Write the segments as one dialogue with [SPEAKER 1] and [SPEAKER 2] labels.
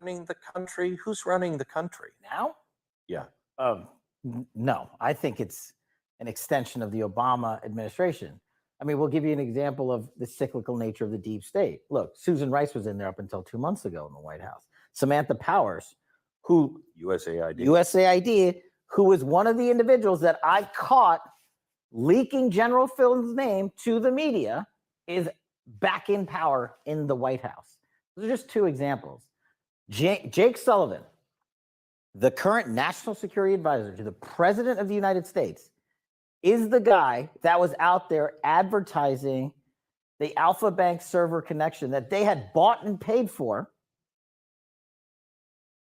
[SPEAKER 1] running the country? Who's running the country
[SPEAKER 2] now?
[SPEAKER 1] Yeah.
[SPEAKER 2] No, I think it's an extension of the Obama administration. I mean, we'll give you an example of the cyclical nature of the deep state. Look, Susan Rice was in there up until 2 months ago in the White House. Samantha Powers, who USAID, who was one of the individuals that I caught leaking General Phil's name to the media, is back in power in the White House. Those are just two examples. Jake Sullivan, the current national security advisor to the president of the United States, is the guy that was out there advertising the Alpha Bank server connection that they had bought and paid for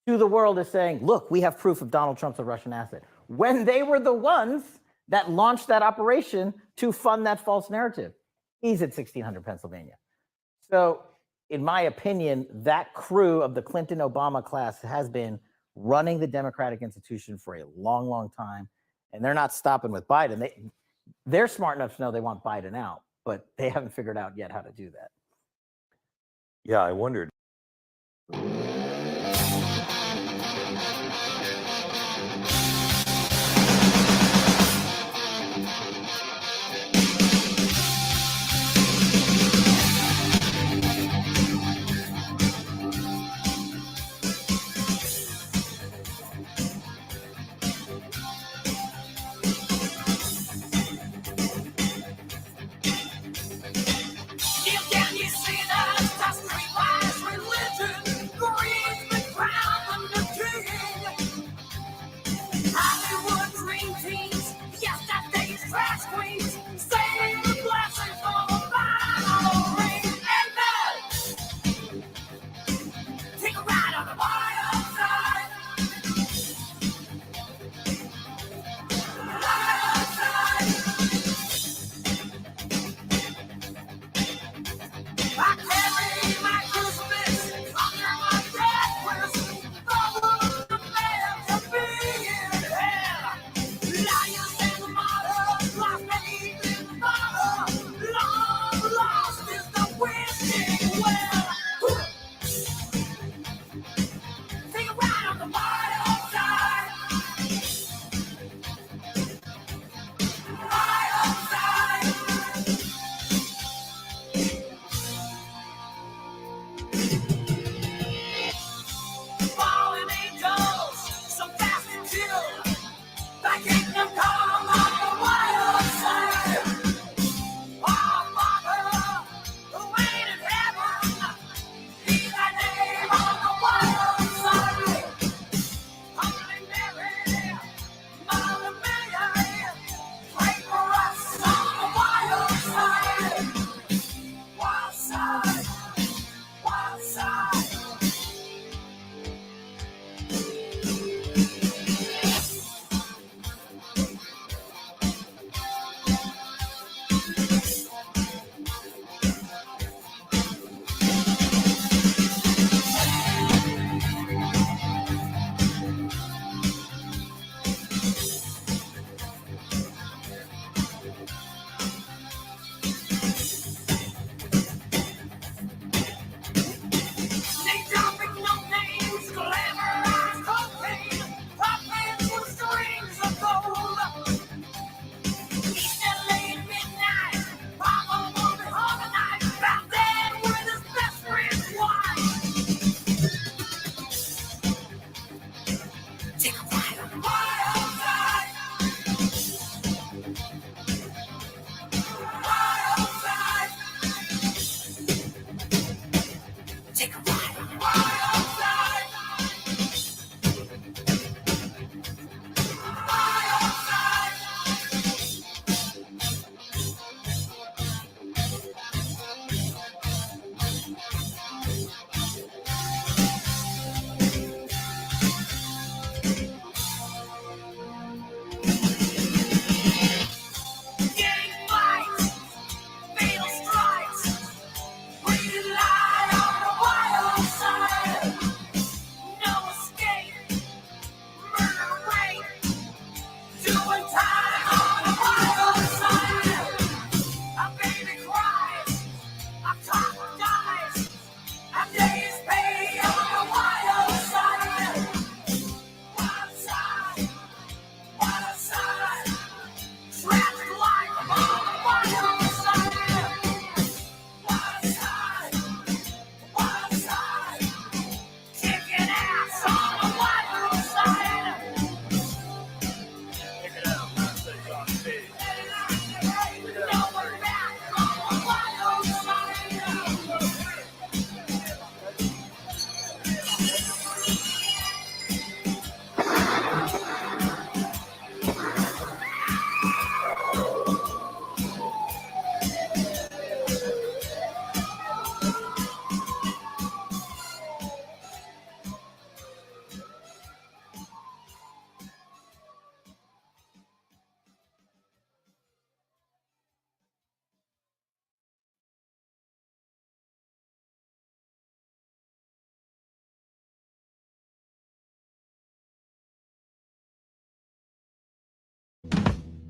[SPEAKER 2] to the world, as saying, look, we have proof of Donald Trump's a Russian asset, when they were the ones that launched that operation to fund that false narrative. He's at 1600 Pennsylvania. So in my opinion, that crew of the Clinton-Obama class has been running the democratic institution for a long, long time. And they're not stopping with Biden. They're smart enough to know they want Biden out, but they haven't figured out yet how to do that.
[SPEAKER 1] Yeah, I wondered.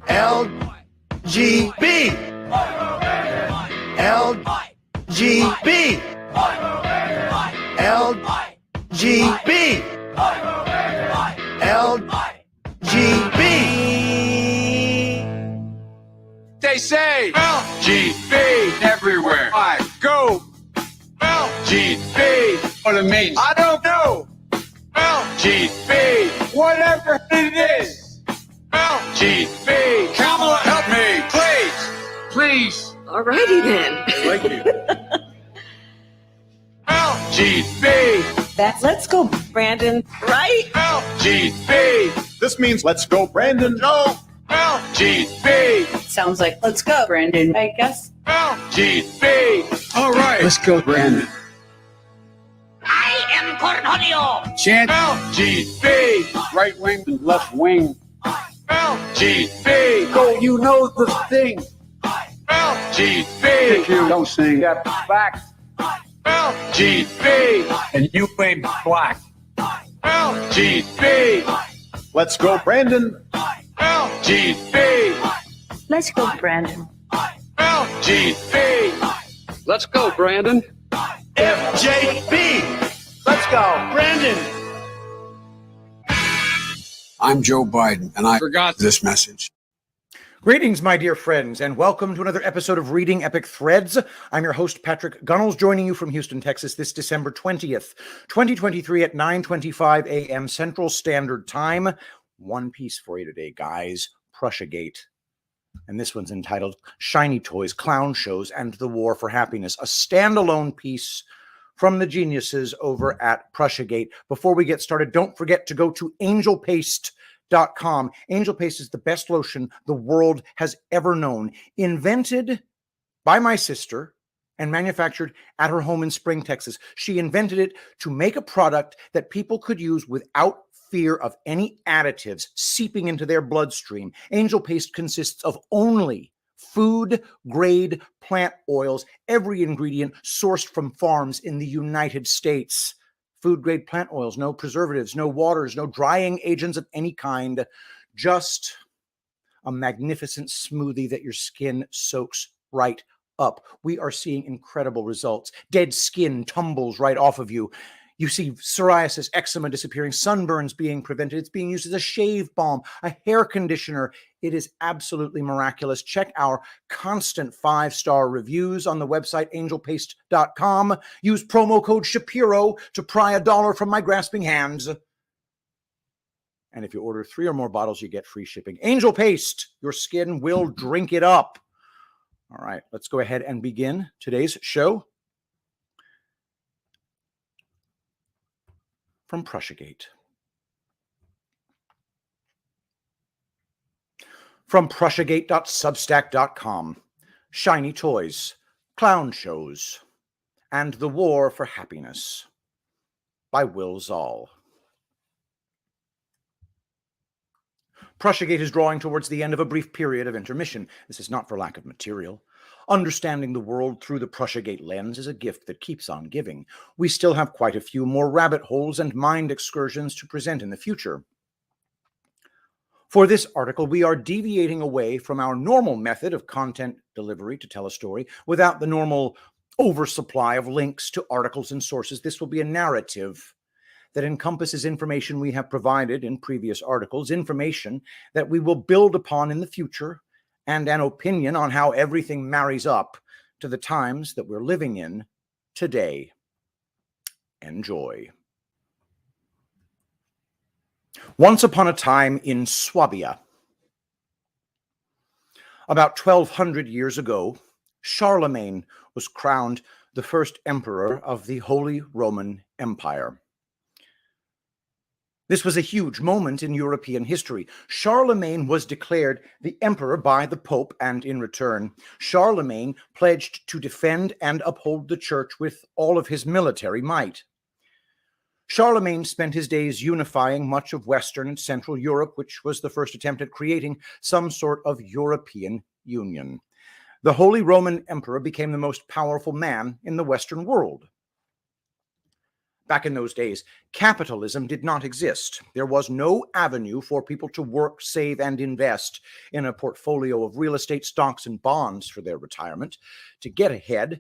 [SPEAKER 3] LGB. LGB. LGB. LGB.
[SPEAKER 4] They say LGB everywhere I go. LGB. What it means, I don't know. LGB. Whatever it is. LGB. Kamala, help me, please. Please.
[SPEAKER 5] Alrighty then.
[SPEAKER 4] Thank you. LGB.
[SPEAKER 5] That's let's go, Brandon. Right?
[SPEAKER 4] LGB.
[SPEAKER 3] This means let's go, Brandon.
[SPEAKER 4] No. LGB.
[SPEAKER 5] Sounds like let's go, Brandon. I guess.
[SPEAKER 4] LGB. All right. Let's go, Brandon.
[SPEAKER 6] I am Cornholio.
[SPEAKER 4] Chant LGB. Right wing and left wing. LGB. Go, you know the thing. LGB. If you don't sing, got facts. LGB. And you ain't black. LGB.
[SPEAKER 3] Let's go, Brandon.
[SPEAKER 4] LGB.
[SPEAKER 5] Let's go, Brandon.
[SPEAKER 4] LGB. Let's go, Brandon.
[SPEAKER 3] FJB. Let's go, Brandon.
[SPEAKER 7] I'm Joe Biden, and I forgot this message.
[SPEAKER 8] Greetings, my dear friends, and welcome to another episode of Reading Epic Threads. I'm your host, Patrick Gunnels, joining you from Houston, Texas, this December 20th, 2023 at 9:25 a.m. Central Standard Time. One piece for you today, guys, Prussiagate. And this one's entitled Shiny Toys, Clown Shows, and the War for Happiness, a standalone piece from the geniuses over at Prussiagate. Before we get started, don't forget to go to angelpaste.com. Angel Paste is the best lotion the world has ever known. Invented by my sister and manufactured at her home in Spring, Texas. She invented it to make a product that people could use without fear of any additives seeping into their bloodstream. Angel Paste consists of only food-grade plant oils, every ingredient sourced from farms in the United States. Food-grade plant oils, no preservatives, no waters, no drying agents of any kind, just a magnificent smoothie that your skin soaks right up. We are seeing incredible results. Dead skin tumbles right off of you. You see psoriasis, eczema disappearing, sunburns being prevented. It's being used as a shave balm, a hair conditioner. It is absolutely miraculous. Check our constant 5-star reviews on the website angelpaste.com. Use promo code Shapiro to pry $1 from my grasping hands. And if you order 3 or more bottles, you get free shipping. Angel Paste, your skin will drink it up. All right, let's go ahead and begin today's show. From Prussiagate. From Prussiagate.substack.com. Shiny Toys, Clown Shows, and the War for Happiness by Will Zoll. Prussiagate is drawing towards the end of a brief period of intermission. This is not for lack of material. Understanding the world through the Prussiagate lens is a gift that keeps on giving. We still have quite a few more rabbit holes and mind excursions to present in the future. For this article, we are deviating away from our normal method of content delivery to tell a story without the normal oversupply of links to articles and sources. This will be a narrative that encompasses information we have provided in previous articles, information that we will build upon in the future, and an opinion on how everything marries up to the times that we're living in today. Enjoy. Once upon a time in Swabia, about 1200 years ago, Charlemagne was crowned the first emperor of the Holy Roman Empire. This was a huge moment in European history. Charlemagne was declared the emperor by the Pope, and in return, Charlemagne pledged to defend and uphold the church with all of his military might. Charlemagne spent his days unifying much of Western and Central Europe, which was the first attempt at creating some sort of European union. The Holy Roman Emperor became the most powerful man in the Western world. Back in those days, capitalism did not exist. There was no avenue for people to work, save, and invest in a portfolio of real estate, stocks, and bonds for their retirement. To get ahead,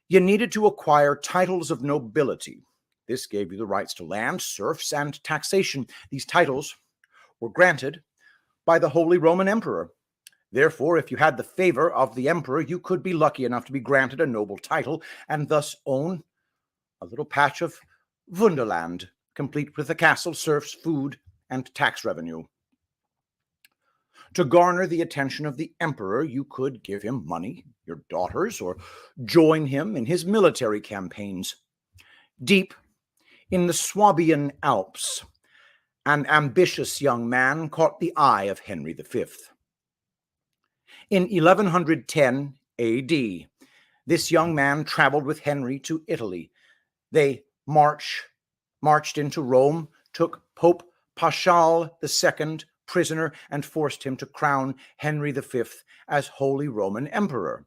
[SPEAKER 8] you needed to acquire titles of nobility. This gave you the rights to land, serfs, and taxation. These titles were granted by the Holy Roman Emperor. Therefore, if you had the favor of the emperor, you could be lucky enough to be granted a noble title and thus own a little patch of Wunderland, complete with a castle, serfs, food, and tax revenue. To garner the attention of the emperor, you could give him money, your daughters, or join him in his military campaigns. Deep in the Swabian Alps, an ambitious young man caught the eye of Henry V. In 1110 AD, this young man traveled with Henry to Italy. They marched into Rome, took Pope Paschal II prisoner, and forced him to crown Henry V as Holy Roman Emperor.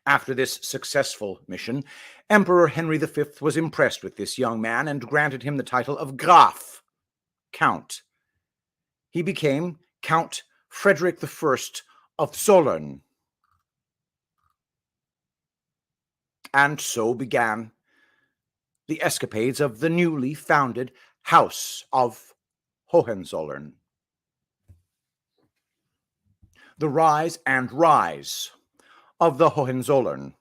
[SPEAKER 8] After this successful mission, Emperor Henry V was impressed with this young man and granted him the title of Graf, Count. He became Count Frederick I of Zollern. And so began the escapades of the newly founded House of Hohenzollern. The rise and rise of the Hohenzollern.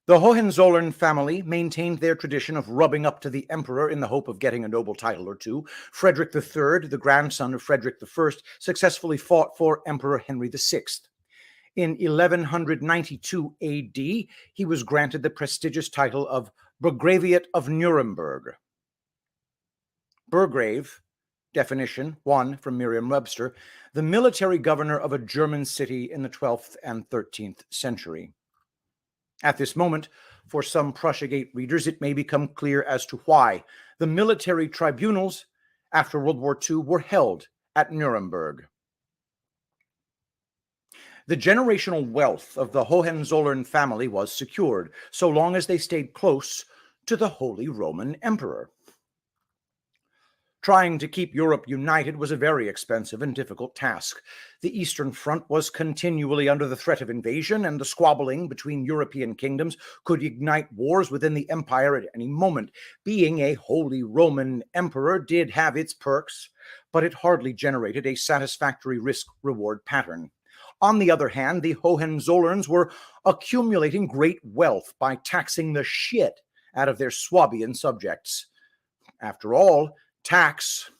[SPEAKER 8] The Hohenzollern family maintained their tradition of rubbing up to the emperor in the hope of getting a noble title or two. Frederick III, the grandson of Frederick I, successfully fought for Emperor Henry VI. In 1192 AD, he was granted the prestigious title of Burgraviate of Nuremberg. Burgrave, definition 1 from Merriam-Webster, the military governor of a German city in the 12th and 13th century. At this moment, for some Prussiagate readers, it may become clear as to why the military tribunals after World War II were held at Nuremberg. The generational wealth of the Hohenzollern family was secured, so long as they stayed close to the Holy Roman Emperor. Trying to keep Europe united was a very expensive and difficult task. The Eastern Front was continually under the threat of invasion, and the squabbling between European kingdoms could ignite wars within the empire at any moment. Being a Holy Roman Emperor did have its perks, but it hardly generated a satisfactory risk-reward pattern. On the other hand, the Hohenzollerns were accumulating great wealth by taxing the shit out of their Swabian subjects. After all, tax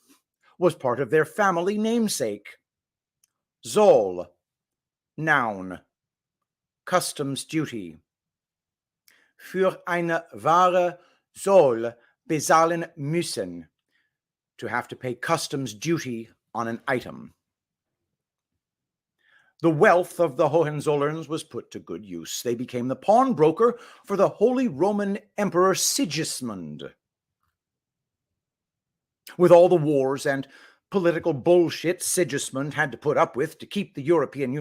[SPEAKER 8] was part of their family namesake. Zoll, noun, customs duty. Für eine Ware Zoll bezahlen müssen, to have to pay customs duty on an item. The wealth of the Hohenzollerns was put to good use. They became the pawnbroker for the Holy Roman Emperor Sigismund. With all the wars and political bullshit Sigismund had to put up with to keep the European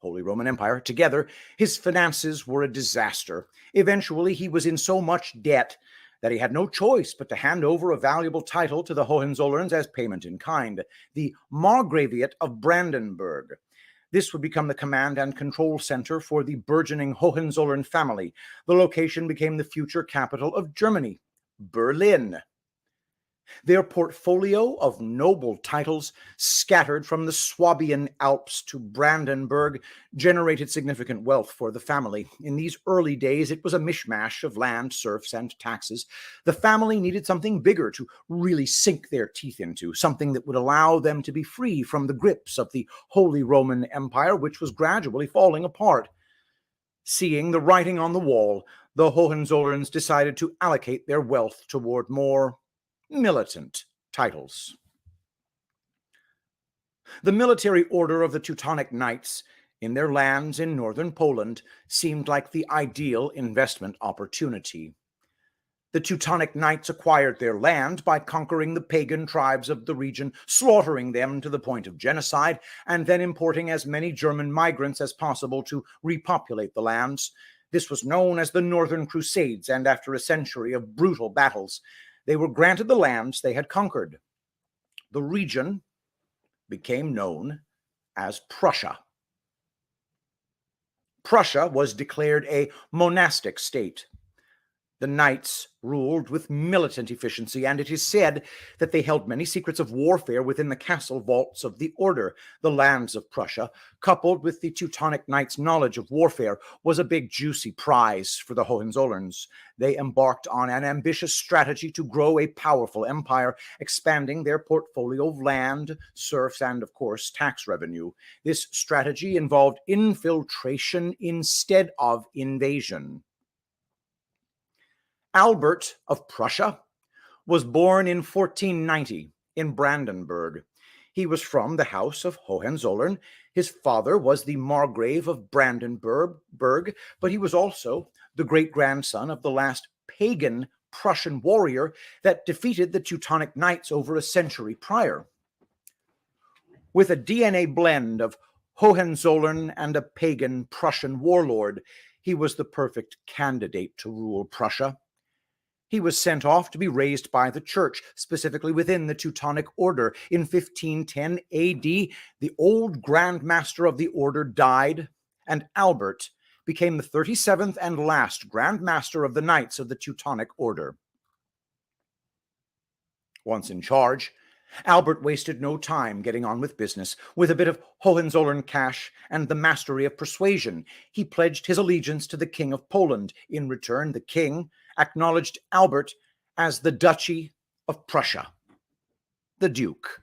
[SPEAKER 8] Holy Roman Empire together, his finances were a disaster. Eventually, he was in so much debt that he had no choice but to hand over a valuable title to the Hohenzollerns as payment in kind, the Margraviate of Brandenburg. This would become the command and control center for the burgeoning Hohenzollern family. The location became the future capital of Germany, Berlin. Their portfolio of noble titles, scattered from the Swabian Alps to Brandenburg, generated significant wealth for the family. In these early days, it was a mishmash of land, serfs, and taxes. The family needed something bigger to really sink their teeth into, something that would allow them to be free from the grips of the Holy Roman Empire, which was gradually falling apart. Seeing the writing on the wall, the Hohenzollerns decided to allocate their wealth toward more militant titles. The military order of the Teutonic Knights in their lands in northern Poland seemed like the ideal investment opportunity. The Teutonic Knights acquired their land by conquering the pagan tribes of the region, slaughtering them to the point of genocide, and then importing as many German migrants as possible to repopulate the lands. This was known as the Northern Crusades, and after a century of brutal battles, they were granted the lands they had conquered. The region became known as Prussia. Prussia was declared a monastic state. The knights ruled with militant efficiency, and it is said that they held many secrets of warfare within the castle vaults of the order. The lands of Prussia, coupled with the Teutonic knights' knowledge of warfare, was a big juicy prize for the Hohenzollerns. They embarked on an ambitious strategy to grow a powerful empire, expanding their portfolio of land, serfs, and, of course, tax revenue. This strategy involved infiltration instead of invasion. Albert of Prussia was born in 1490 in Brandenburg. He was from the house of Hohenzollern. His father was the Margrave of Brandenburg, but he was also the great-grandson of the last pagan Prussian warrior that defeated the Teutonic Knights over a century prior. With a DNA blend of Hohenzollern and a pagan Prussian warlord, he was the perfect candidate to rule Prussia. He was sent off to be raised by the church, specifically within the Teutonic Order. In 1510 AD, the old Grand Master of the Order died, and Albert became the 37th and last Grand Master of the Knights of the Teutonic Order. Once in charge, Albert wasted no time getting on with business. With a bit of Hohenzollern cash and the mastery of persuasion, he pledged his allegiance to the King of Poland. In return, the king acknowledged Albert as the Duchy of Prussia, the Duke.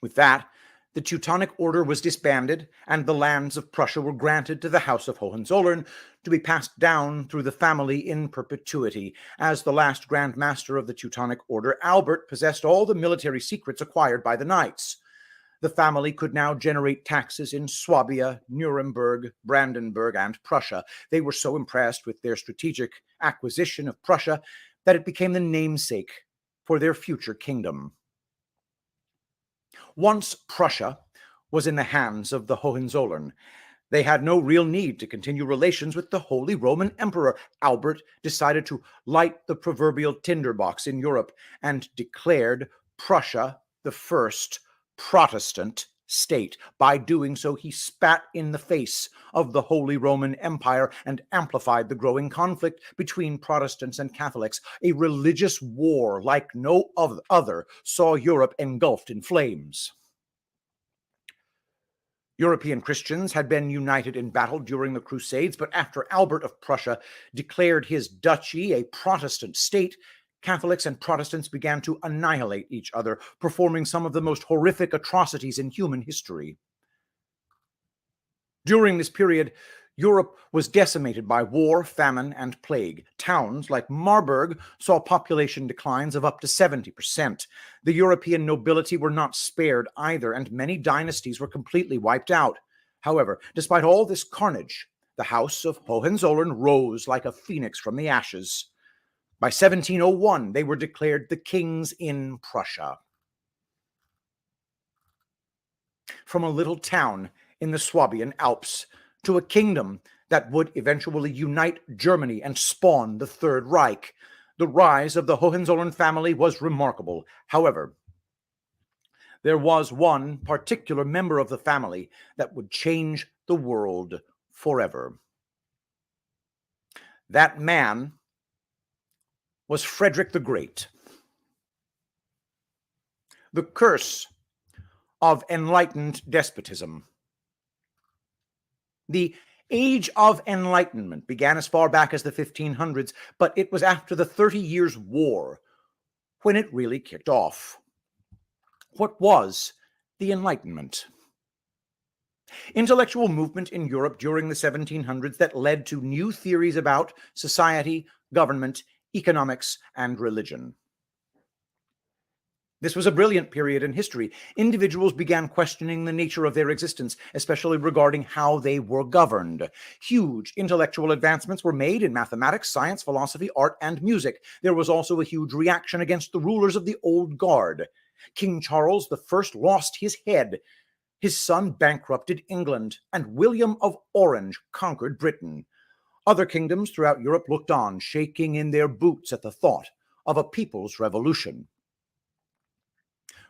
[SPEAKER 8] With that, the Teutonic Order was disbanded, and the lands of Prussia were granted to the House of Hohenzollern to be passed down through the family in perpetuity. As the last Grand Master of the Teutonic Order, Albert possessed all the military secrets acquired by the knights. The family could now generate taxes in Swabia, Nuremberg, Brandenburg, and Prussia. They were so impressed with their strategic acquisition of Prussia that it became the namesake for their future kingdom. Once Prussia was in the hands of the Hohenzollern, they had no real need to continue relations with the Holy Roman Emperor. Albert decided to light the proverbial tinderbox in Europe and declared Prussia the first Protestant state. By doing so, he spat in the face of the Holy Roman Empire and amplified the growing conflict between Protestants and Catholics. A religious war like no other saw Europe engulfed in flames. European Christians had been united in battle during the Crusades, but after Albert of Prussia declared his duchy a Protestant state, Catholics and Protestants began to annihilate each other, performing some of the most horrific atrocities in human history. During this period, Europe was decimated by war, famine, and plague. Towns like Marburg saw population declines of up to 70%. The European nobility were not spared either, and many dynasties were completely wiped out. However, despite all this carnage, the House of Hohenzollern rose like a phoenix from the ashes. By 1701, they were declared the kings in Prussia. From a little town in the Swabian Alps to a kingdom that would eventually unite Germany and spawn the Third Reich, the rise of the Hohenzollern family was remarkable. However, there was one particular member of the family that would change the world forever. That man was Frederick the Great. The curse of enlightened despotism. The Age of Enlightenment began as far back as the 1500s, but it was after the 30 Years' War when it really kicked off. What was the Enlightenment? Intellectual movement in Europe during the 1700s that led to new theories about society, government, economics, and religion. This was a brilliant period in history. Individuals began questioning the nature of their existence, especially regarding how they were governed. Huge intellectual advancements were made in mathematics, science, philosophy, art, and music. There was also a huge reaction against the rulers of the old guard. King Charles I lost his head His son bankrupted England, and William of Orange conquered Britain. Other kingdoms throughout Europe looked on, shaking in their boots at the thought of a people's revolution.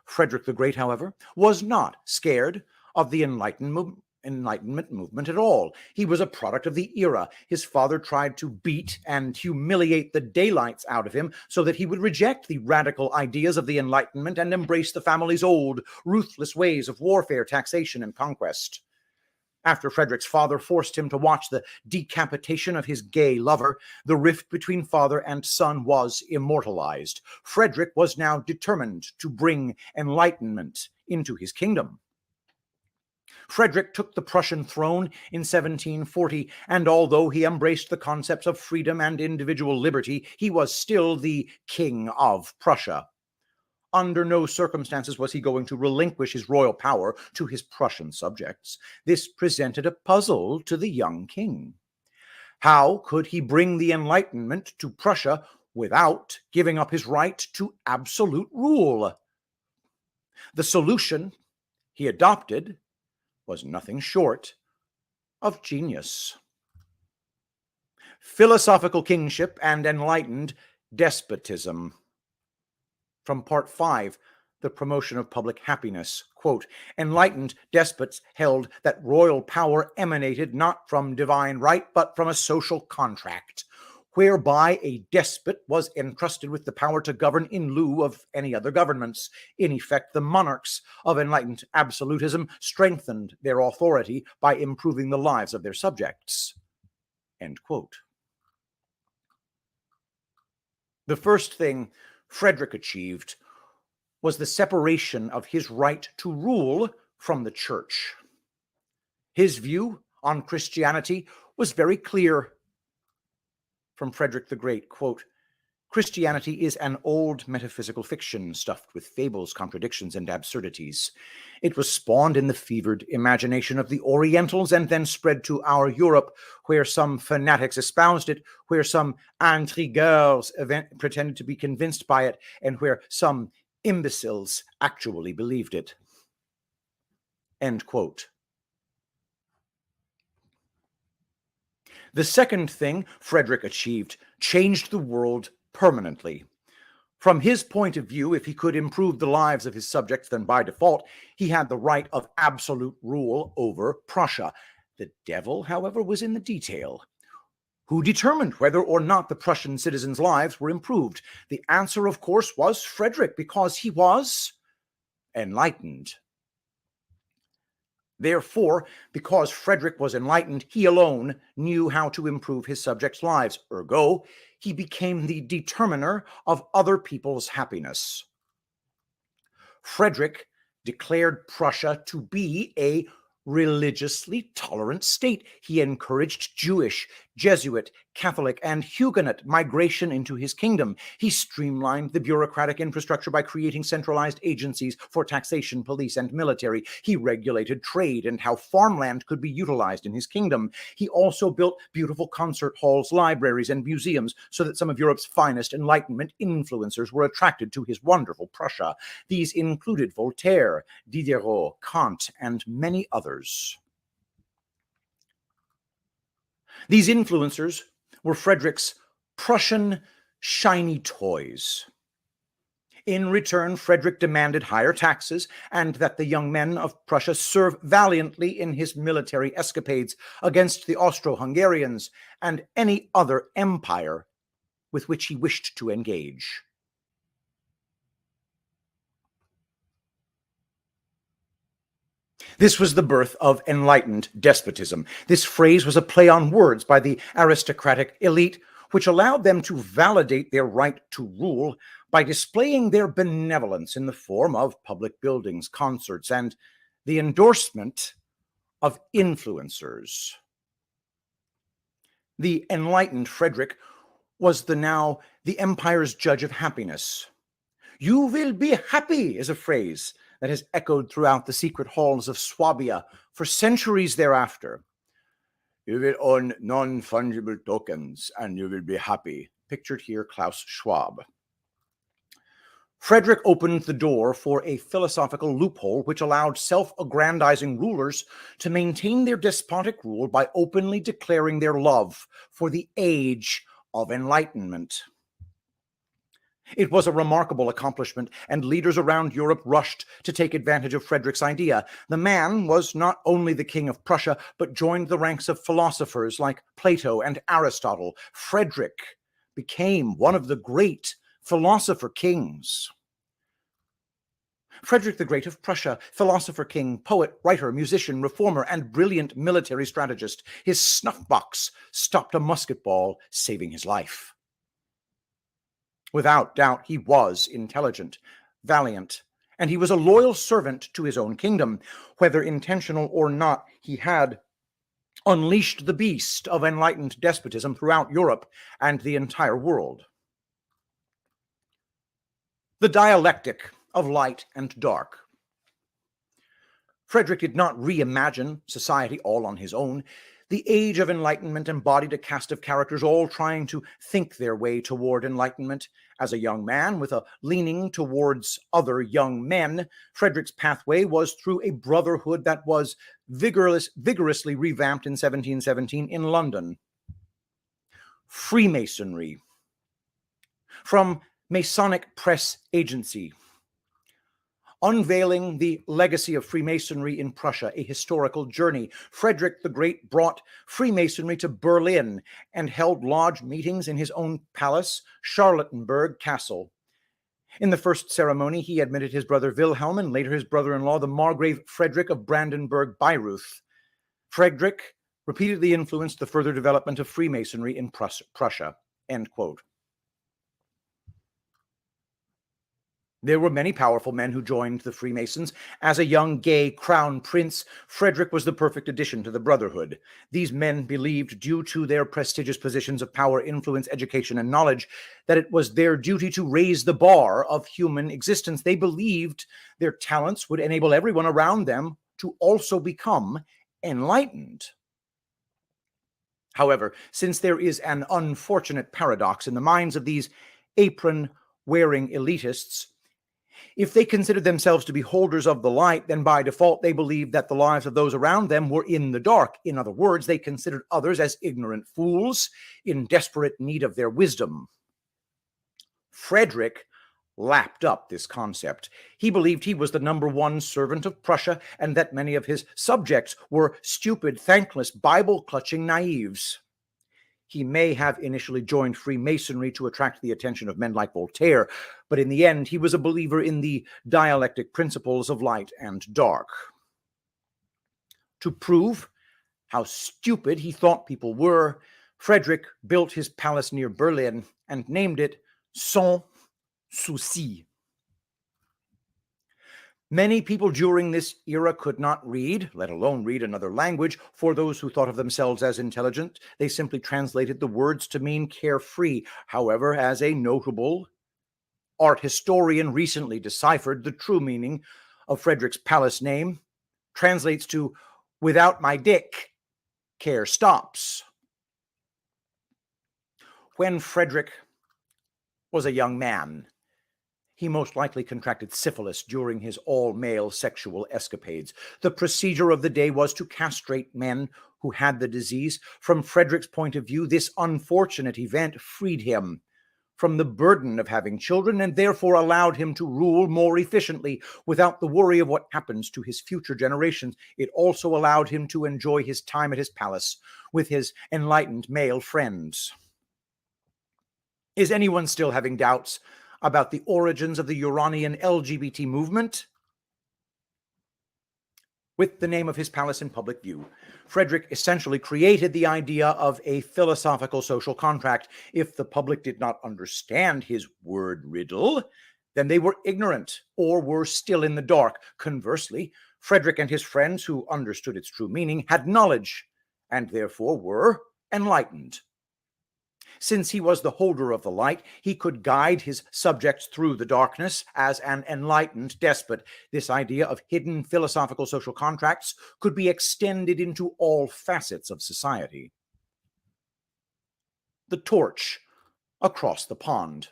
[SPEAKER 8] Frederick the Great, however, was not scared of the Enlightenment movement at all. He was a product of the era. His father tried to beat and humiliate the daylights out of him so that he would reject the radical ideas of the Enlightenment and embrace the family's old, ruthless ways of warfare, taxation, and conquest. After Frederick's father forced him to watch the decapitation of his gay lover, the rift between father and son was immortalized. Frederick was now determined to bring enlightenment into his kingdom. Frederick took the Prussian throne in 1740, and although he embraced the concepts of freedom and individual liberty, he was still the King of Prussia. Under no circumstances was he going to relinquish his royal power to his Prussian subjects. This presented a puzzle to the young king. How could he bring the Enlightenment to Prussia without giving up his right to absolute rule? The solution he adopted was nothing short of genius. Philosophical kingship and enlightened despotism. From Part 5, The Promotion of Public Happiness, quote, enlightened despots held that royal power emanated not from divine right, but from a social contract, whereby a despot was entrusted with the power to govern in lieu of any other governments. In effect, the monarchs of enlightened absolutism strengthened their authority by improving the lives of their subjects, end quote. The first thing Frederick achieved was the separation of his right to rule from the church. His view on Christianity was very clear. From Frederick the Great, quote, Christianity is an old metaphysical fiction stuffed with fables, contradictions, and absurdities. It was spawned in the fevered imagination of the Orientals and then spread to our Europe, where some fanatics espoused it, where some intrigueurs pretended to be convinced by it, and where some imbeciles actually believed it. End quote. The second thing Frederick achieved changed the world permanently. From his point of view, if he could improve the lives of his subjects, then by default, he had the right of absolute rule over Prussia. The devil, however, was in the detail. Who determined whether or not the Prussian citizens' lives were improved? The answer, of course, was Frederick, because he was enlightened. Therefore, because Frederick was enlightened, he alone knew how to improve his subjects' lives. Ergo, he became the determiner of other people's happiness. Frederick declared Prussia to be a religiously tolerant state. He encouraged Jewish, Jesuit, Catholic, and Huguenot migration into his kingdom. He streamlined the bureaucratic infrastructure by creating centralized agencies for taxation, police, and military. He regulated trade and how farmland could be utilized in his kingdom. He also built beautiful concert halls, libraries, and museums so that some of Europe's finest Enlightenment influencers were attracted to his wonderful Prussia. These included Voltaire, Diderot, Kant, and many others. These influencers were Frederick's Prussian shiny toys. In return, Frederick demanded higher taxes and that the young men of Prussia serve valiantly in his military escapades against the Austro-Hungarians and any other empire with which he wished to engage. This was the birth of enlightened despotism. This phrase was a play on words by the aristocratic elite, which allowed them to validate their right to rule by displaying their benevolence in the form of public buildings, concerts, and the endorsement of influencers. The enlightened Frederick was now the empire's judge of happiness. "You will be happy" is a phrase that has echoed throughout the secret halls of Swabia for centuries thereafter. "You will own non-fungible tokens and you will be happy." Pictured here, Klaus Schwab. Frederick opened the door for a philosophical loophole which allowed self-aggrandizing rulers to maintain their despotic rule by openly declaring their love for the age of enlightenment. It was a remarkable accomplishment, and leaders around Europe rushed to take advantage of Frederick's idea. The man was not only the king of Prussia, but joined the ranks of philosophers like Plato and Aristotle. Frederick became one of the great philosopher kings. Frederick the Great of Prussia, philosopher king, poet, writer, musician, reformer, and brilliant military strategist. His snuff box stopped a musket ball, saving his life. Without doubt, he was intelligent, valiant, and he was a loyal servant to his own kingdom. Whether intentional or not, he had unleashed the beast of enlightened despotism throughout Europe and the entire world. The dialectic of light and dark. Frederick did not reimagine society all on his own. The Age of Enlightenment embodied a cast of characters all trying to think their way toward enlightenment. As a young man with a leaning towards other young men, Frederick's pathway was through a brotherhood that was vigorously revamped in 1717 in London. Freemasonry. From Masonic Press Agency. Unveiling the legacy of Freemasonry in Prussia, a historical journey. Frederick the Great brought Freemasonry to Berlin and held lodge meetings in his own palace, Charlottenburg Castle. In the first ceremony, he admitted his brother Wilhelm and later his brother-in-law, the Margrave Frederick of Brandenburg-Bayreuth. Frederick repeatedly influenced the further development of Freemasonry in Prussia. End quote. There were many powerful men who joined the Freemasons. As a young gay crown prince, Frederick was the perfect addition to the brotherhood. These men believed, due to their prestigious positions of power, influence, education, and knowledge, that it was their duty to raise the bar of human existence. They believed their talents would enable everyone around them to also become enlightened. However, since there is an unfortunate paradox in the minds of these apron-wearing elitists, if they considered themselves to be holders of the light, then by default they believed that the lives of those around them were in the dark. In other words, they considered others as ignorant fools in desperate need of their wisdom. Frederick lapped up this concept. He believed he was the #1 servant of Prussia and that many of his subjects were stupid, thankless, Bible-clutching naives. He may have initially joined Freemasonry to attract the attention of men like Voltaire, but in the end, he was a believer in the dialectic principles of light and dark. To prove how stupid he thought people were, Frederick built his palace near Berlin and named it Sans Souci. Many people during this era could not read, let alone read another language. For those who thought of themselves as intelligent, they simply translated the words to mean carefree. However, as a notable art historian recently deciphered, the true meaning of Frederick's palace name translates to, "Without my dick, care stops." When Frederick was a young man, he most likely contracted syphilis during his all-male sexual escapades. The procedure of the day was to castrate men who had the disease. From Frederick's point of view, this unfortunate event freed him from the burden of having children and therefore allowed him to rule more efficiently without the worry of what happens to his future generations. It also allowed him to enjoy his time at his palace with his enlightened male friends. Is anyone still having doubts about the origins of the Uranian LGBT movement? With the name of his palace in public view, Frederick essentially created the idea of a philosophical social contract. If the public did not understand his word riddle, then they were ignorant or were still in the dark. Conversely, Frederick and his friends who understood its true meaning had knowledge and therefore were enlightened. Since he was the holder of the light, he could guide his subjects through the darkness as an enlightened despot. This idea of hidden philosophical social contracts could be extended into all facets of society. The torch across the pond.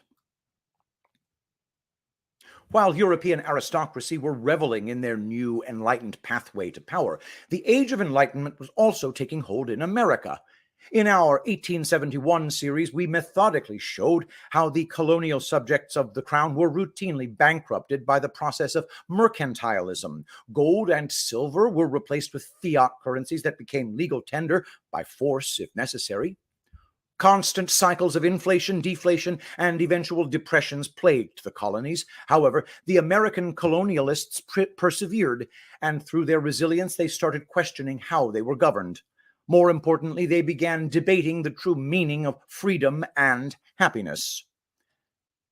[SPEAKER 8] While European aristocracy were reveling in their new enlightened pathway to power, the Age of Enlightenment was also taking hold in America. In our 1871 series, we methodically showed how the colonial subjects of the crown were routinely bankrupted by the process of mercantilism. Gold and silver were replaced with fiat currencies that became legal tender by force if necessary. Constant cycles of inflation, deflation, and eventual depressions plagued the colonies. However, the American colonialists persevered, and through their resilience, they started questioning how they were governed. More importantly, they began debating the true meaning of freedom and happiness.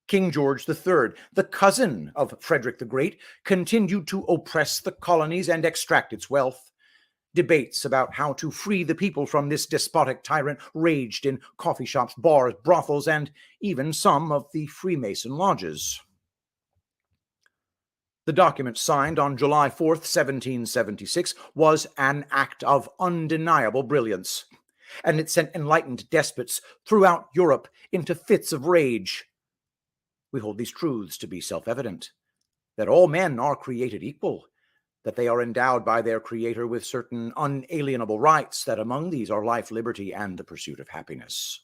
[SPEAKER 8] King George III, the cousin of Frederick the Great, continued to oppress the colonies and extract its wealth. Debates about how to free the people from this despotic tyrant raged in coffee shops, bars, brothels, and even some of the Freemason lodges. The document signed on July 4th, 1776, was an act of undeniable brilliance, and it sent enlightened despots throughout Europe into fits of rage. We hold these truths to be self-evident, that all men are created equal, that they are endowed by their Creator with certain unalienable rights, that among these are life, liberty, and the pursuit of happiness.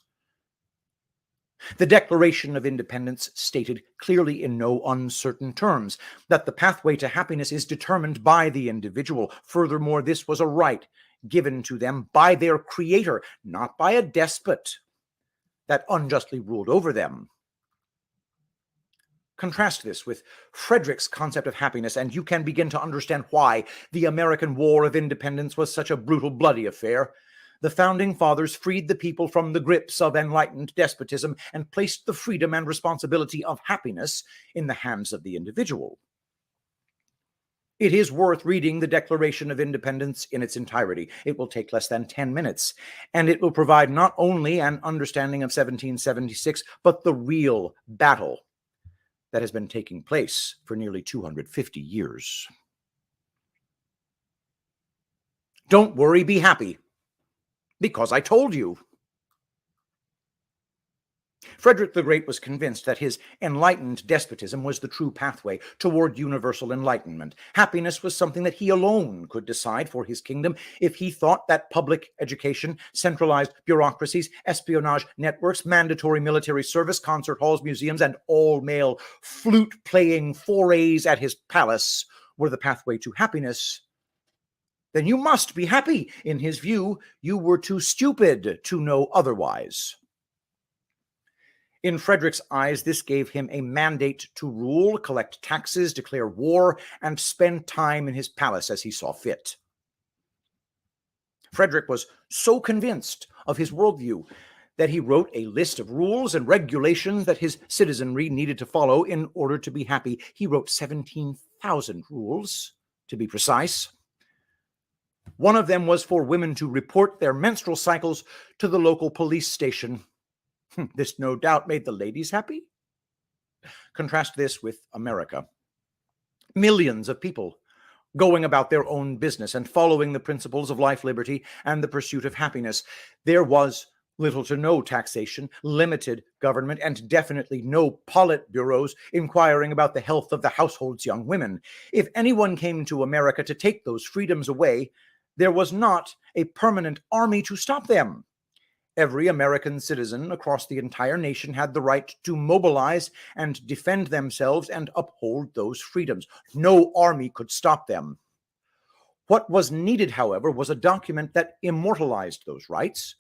[SPEAKER 8] The Declaration of Independence stated clearly in no uncertain terms that the pathway to happiness is determined by the individual. Furthermore, this was a right given to them by their Creator, not by a despot that unjustly ruled over them. Contrast this with Frederick's concept of happiness, and you can begin to understand why the American War of Independence was such a brutal, bloody affair. The Founding Fathers freed the people from the grips of enlightened despotism and placed the freedom and responsibility of happiness in the hands of the individual. It is worth reading the Declaration of Independence in its entirety. It will take less than 10 minutes, and it will provide not only an understanding of 1776, but the real battle that has been taking place for nearly 250 years. Don't worry, be happy. Because I told you. Frederick the Great was convinced that his enlightened despotism was the true pathway toward universal enlightenment. Happiness was something that he alone could decide for his kingdom if he thought that public education, centralized bureaucracies, espionage networks, mandatory military service, concert halls, museums, and all-male flute-playing forays at his palace were the pathway to happiness. Then you must be happy. In his view, you were too stupid to know otherwise. In Frederick's eyes, this gave him a mandate to rule, collect taxes, declare war, and spend time in his palace as he saw fit. Frederick was so convinced of his worldview that he wrote a list of rules and regulations that his citizenry needed to follow in order to be happy. He wrote 17,000 rules, to be precise. One of them was for women to report their menstrual cycles to the local police station. This no doubt made the ladies happy. Contrast this with America. Millions of people going about their own business and following the principles of life, liberty, and the pursuit of happiness. There was little to no taxation, limited government, and definitely no politburos inquiring about the health of the household's young women. If anyone came to America to take those freedoms away, there was not a permanent army to stop them. Every American citizen across the entire nation had the right to mobilize and defend themselves and uphold those freedoms. No army could stop them. What was needed, however, was a document that immortalized those rights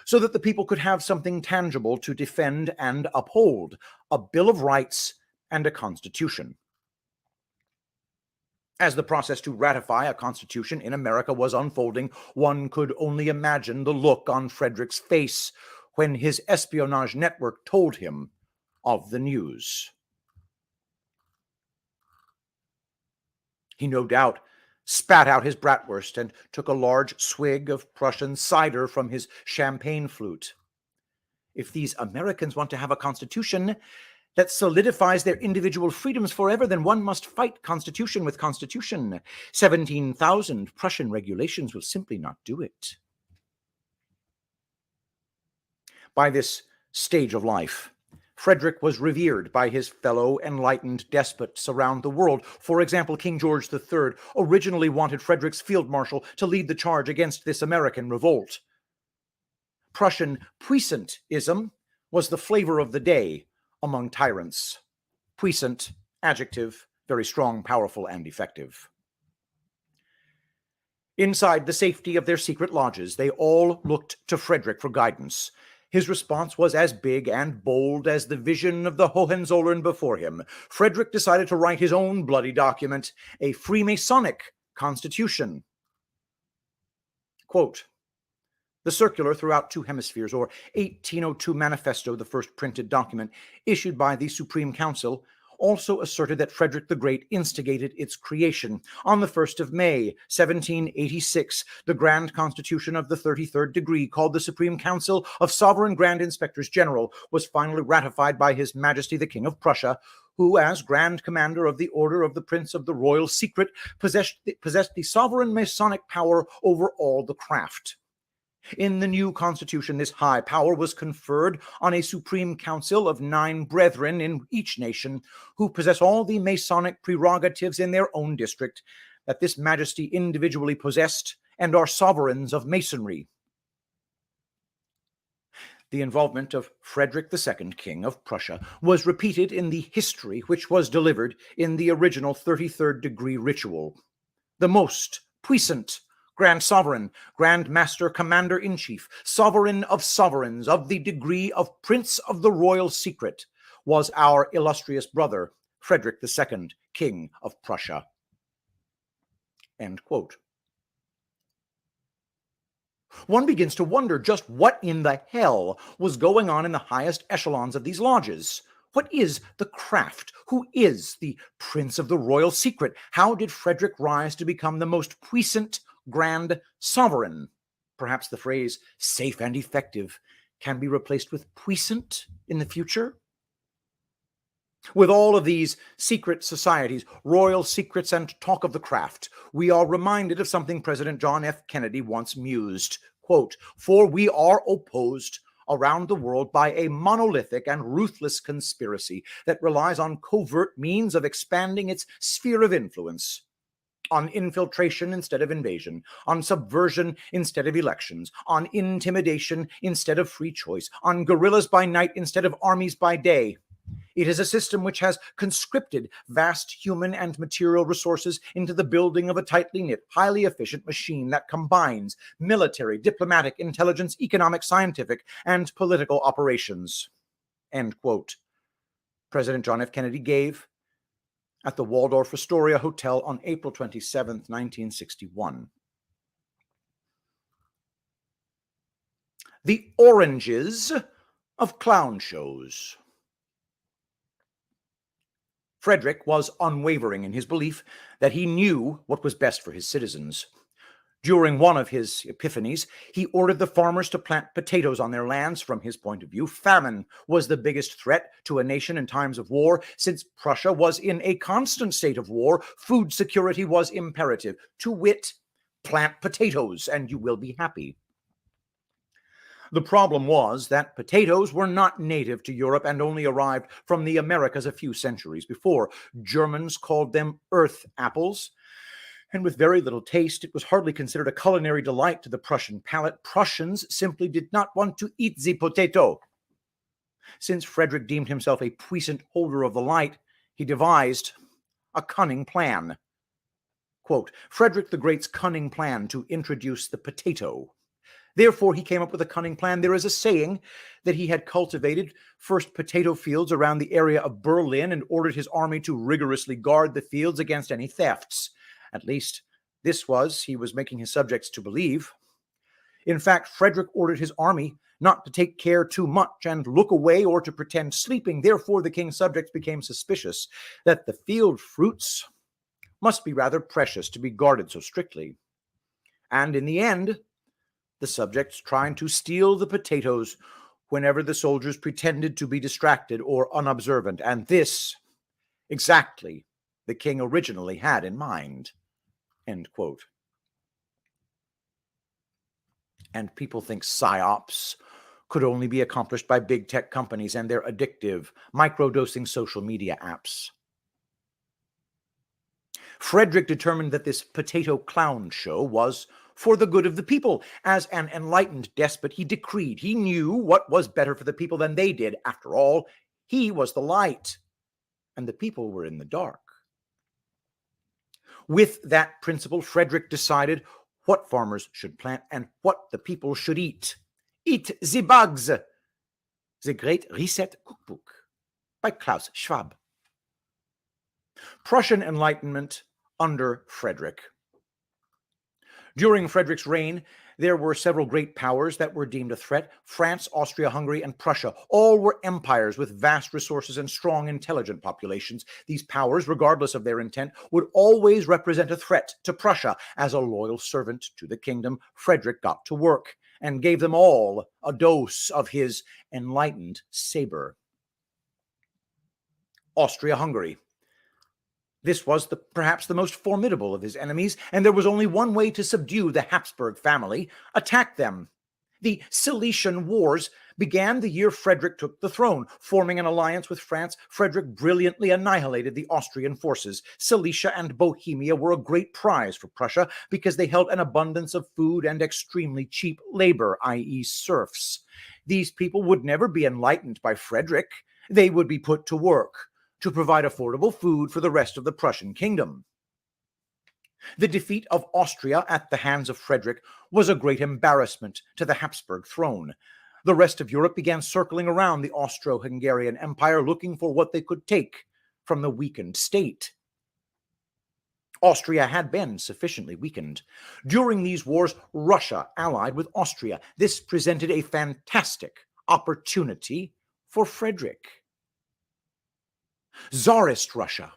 [SPEAKER 8] so that the people could have something tangible to defend and uphold, a Bill of Rights and a Constitution. As the process to ratify a constitution in America was unfolding, one could only imagine the look on Frederick's face when his espionage network told him of the news. He no doubt spat out his bratwurst and took a large swig of Prussian cider from his champagne flute. If these Americans want to have a constitution that solidifies their individual freedoms forever, then one must fight constitution with constitution. 17,000 Prussian regulations will simply not do it. By this stage of life, Frederick was revered by his fellow enlightened despots around the world. For example, King George III originally wanted Frederick's field marshal to lead the charge against this American revolt. Prussian puissantism was the flavor of the day among tyrants. Puissant, adjective, very strong, powerful, and effective. Inside the safety of their secret lodges, they all looked to Frederick for guidance. His response was as big and bold as the vision of the Hohenzollern before him. Frederick decided to write his own bloody document, a Freemasonic constitution. Quote, the circular throughout two hemispheres, or 1802 manifesto, the first printed document issued by the Supreme Council, also asserted that Frederick the Great instigated its creation. On the 1st of May, 1786, the Grand Constitution of the 33rd degree, called the Supreme Council of Sovereign Grand Inspectors General, was finally ratified by His Majesty the King of Prussia, who, as Grand Commander of the Order of the Prince of the Royal Secret, possessed the sovereign Masonic power over all the craft. In the new constitution, this high power was conferred on a supreme council of 9 brethren in each nation, who possess all the Masonic prerogatives in their own district that this majesty individually possessed, and are sovereigns of Masonry. The involvement of Frederick II, King of Prussia, was repeated in the history which was delivered in the original 33rd degree ritual. The most puissant Grand Sovereign, Grand Master Commander-in-Chief, Sovereign of Sovereigns of the degree of Prince of the Royal Secret, was our illustrious brother, Frederick II, King of Prussia. End quote. One begins to wonder just what in the hell was going on in the highest echelons of these lodges. What is the craft? Who is the Prince of the Royal Secret? How did Frederick rise to become the most puissant Grand Sovereign? Perhaps the phrase safe and effective can be replaced with puissant in the future? With all of these secret societies, royal secrets, and talk of the craft, we are reminded of something President John F. Kennedy once mused, quote, "For we are opposed around the world by a monolithic and ruthless conspiracy that relies on covert means of expanding its sphere of influence, on infiltration instead of invasion, on subversion instead of elections, on intimidation instead of free choice, on guerrillas by night instead of armies by day. It is a system which has conscripted vast human and material resources into the building of a tightly knit, highly efficient machine that combines military, diplomatic, intelligence, economic, scientific, and political operations." End quote. President John F. Kennedy gave at the Waldorf Astoria Hotel on April 27, 1961. The oranges of clown shows. Frederick was unwavering in his belief that he knew what was best for his citizens. During one of his epiphanies, he ordered the farmers to plant potatoes on their lands. From his point of view, famine was the biggest threat to a nation in times of war. Since Prussia was in a constant state of war, food security was imperative. To wit, plant potatoes and you will be happy. The problem was that potatoes were not native to Europe and only arrived from the Americas a few centuries before. Germans called them earth apples, and with very little taste, it was hardly considered a culinary delight to the Prussian palate. Prussians simply did not want to eat the potato. Since Frederick deemed himself a puissant holder of the light, he devised a cunning plan. Quote, Frederick the Great's cunning plan to introduce the potato. Therefore, he came up with a cunning plan. There is a saying that he had cultivated first potato fields around the area of Berlin and ordered his army to rigorously guard the fields against any thefts. At least, this was, he was making his subjects to believe. In fact, Frederick ordered his army not to take care too much and look away or to pretend sleeping. Therefore, the king's subjects became suspicious that the field fruits must be rather precious to be guarded so strictly. And in the end, the subjects trying to steal the potatoes whenever the soldiers pretended to be distracted or unobservant. And this, exactly, the king originally had in mind. End quote. And people think psyops could only be accomplished by big tech companies and their addictive, microdosing social media apps. Frederick determined that this potato clown show was for the good of the people. As an enlightened despot, he decreed he knew what was better for the people than they did. After all, he was the light, and the people were in the dark. With that principle, Frederick decided what farmers should plant and what the people should eat. Eat the bugs. The Great Reset Cookbook by Klaus Schwab. Prussian Enlightenment under Frederick. During Frederick's reign, there were several great powers that were deemed a threat. France, Austria-Hungary, and Prussia. All were empires with vast resources and strong, intelligent populations. These powers, regardless of their intent, would always represent a threat to Prussia. As a loyal servant to the kingdom, Frederick got to work and gave them all a dose of his enlightened saber. Austria-Hungary. This was perhaps the most formidable of his enemies, and there was only one way to subdue the Habsburg family: attack them. The Silesian Wars began the year Frederick took the throne. Forming an alliance with France, Frederick brilliantly annihilated the Austrian forces. Silesia and Bohemia were a great prize for Prussia because they held an abundance of food and extremely cheap labor, i.e. serfs. These people would never be enlightened by Frederick. They would be put to work to provide affordable food for the rest of the Prussian kingdom. The defeat of Austria at the hands of Frederick was a great embarrassment to the Habsburg throne. The rest of Europe began circling around the Austro-Hungarian Empire, looking for what they could take from the weakened state. Austria had been sufficiently weakened. During these wars, Russia allied with Austria. This presented a fantastic opportunity for Frederick. Tsarist Russia.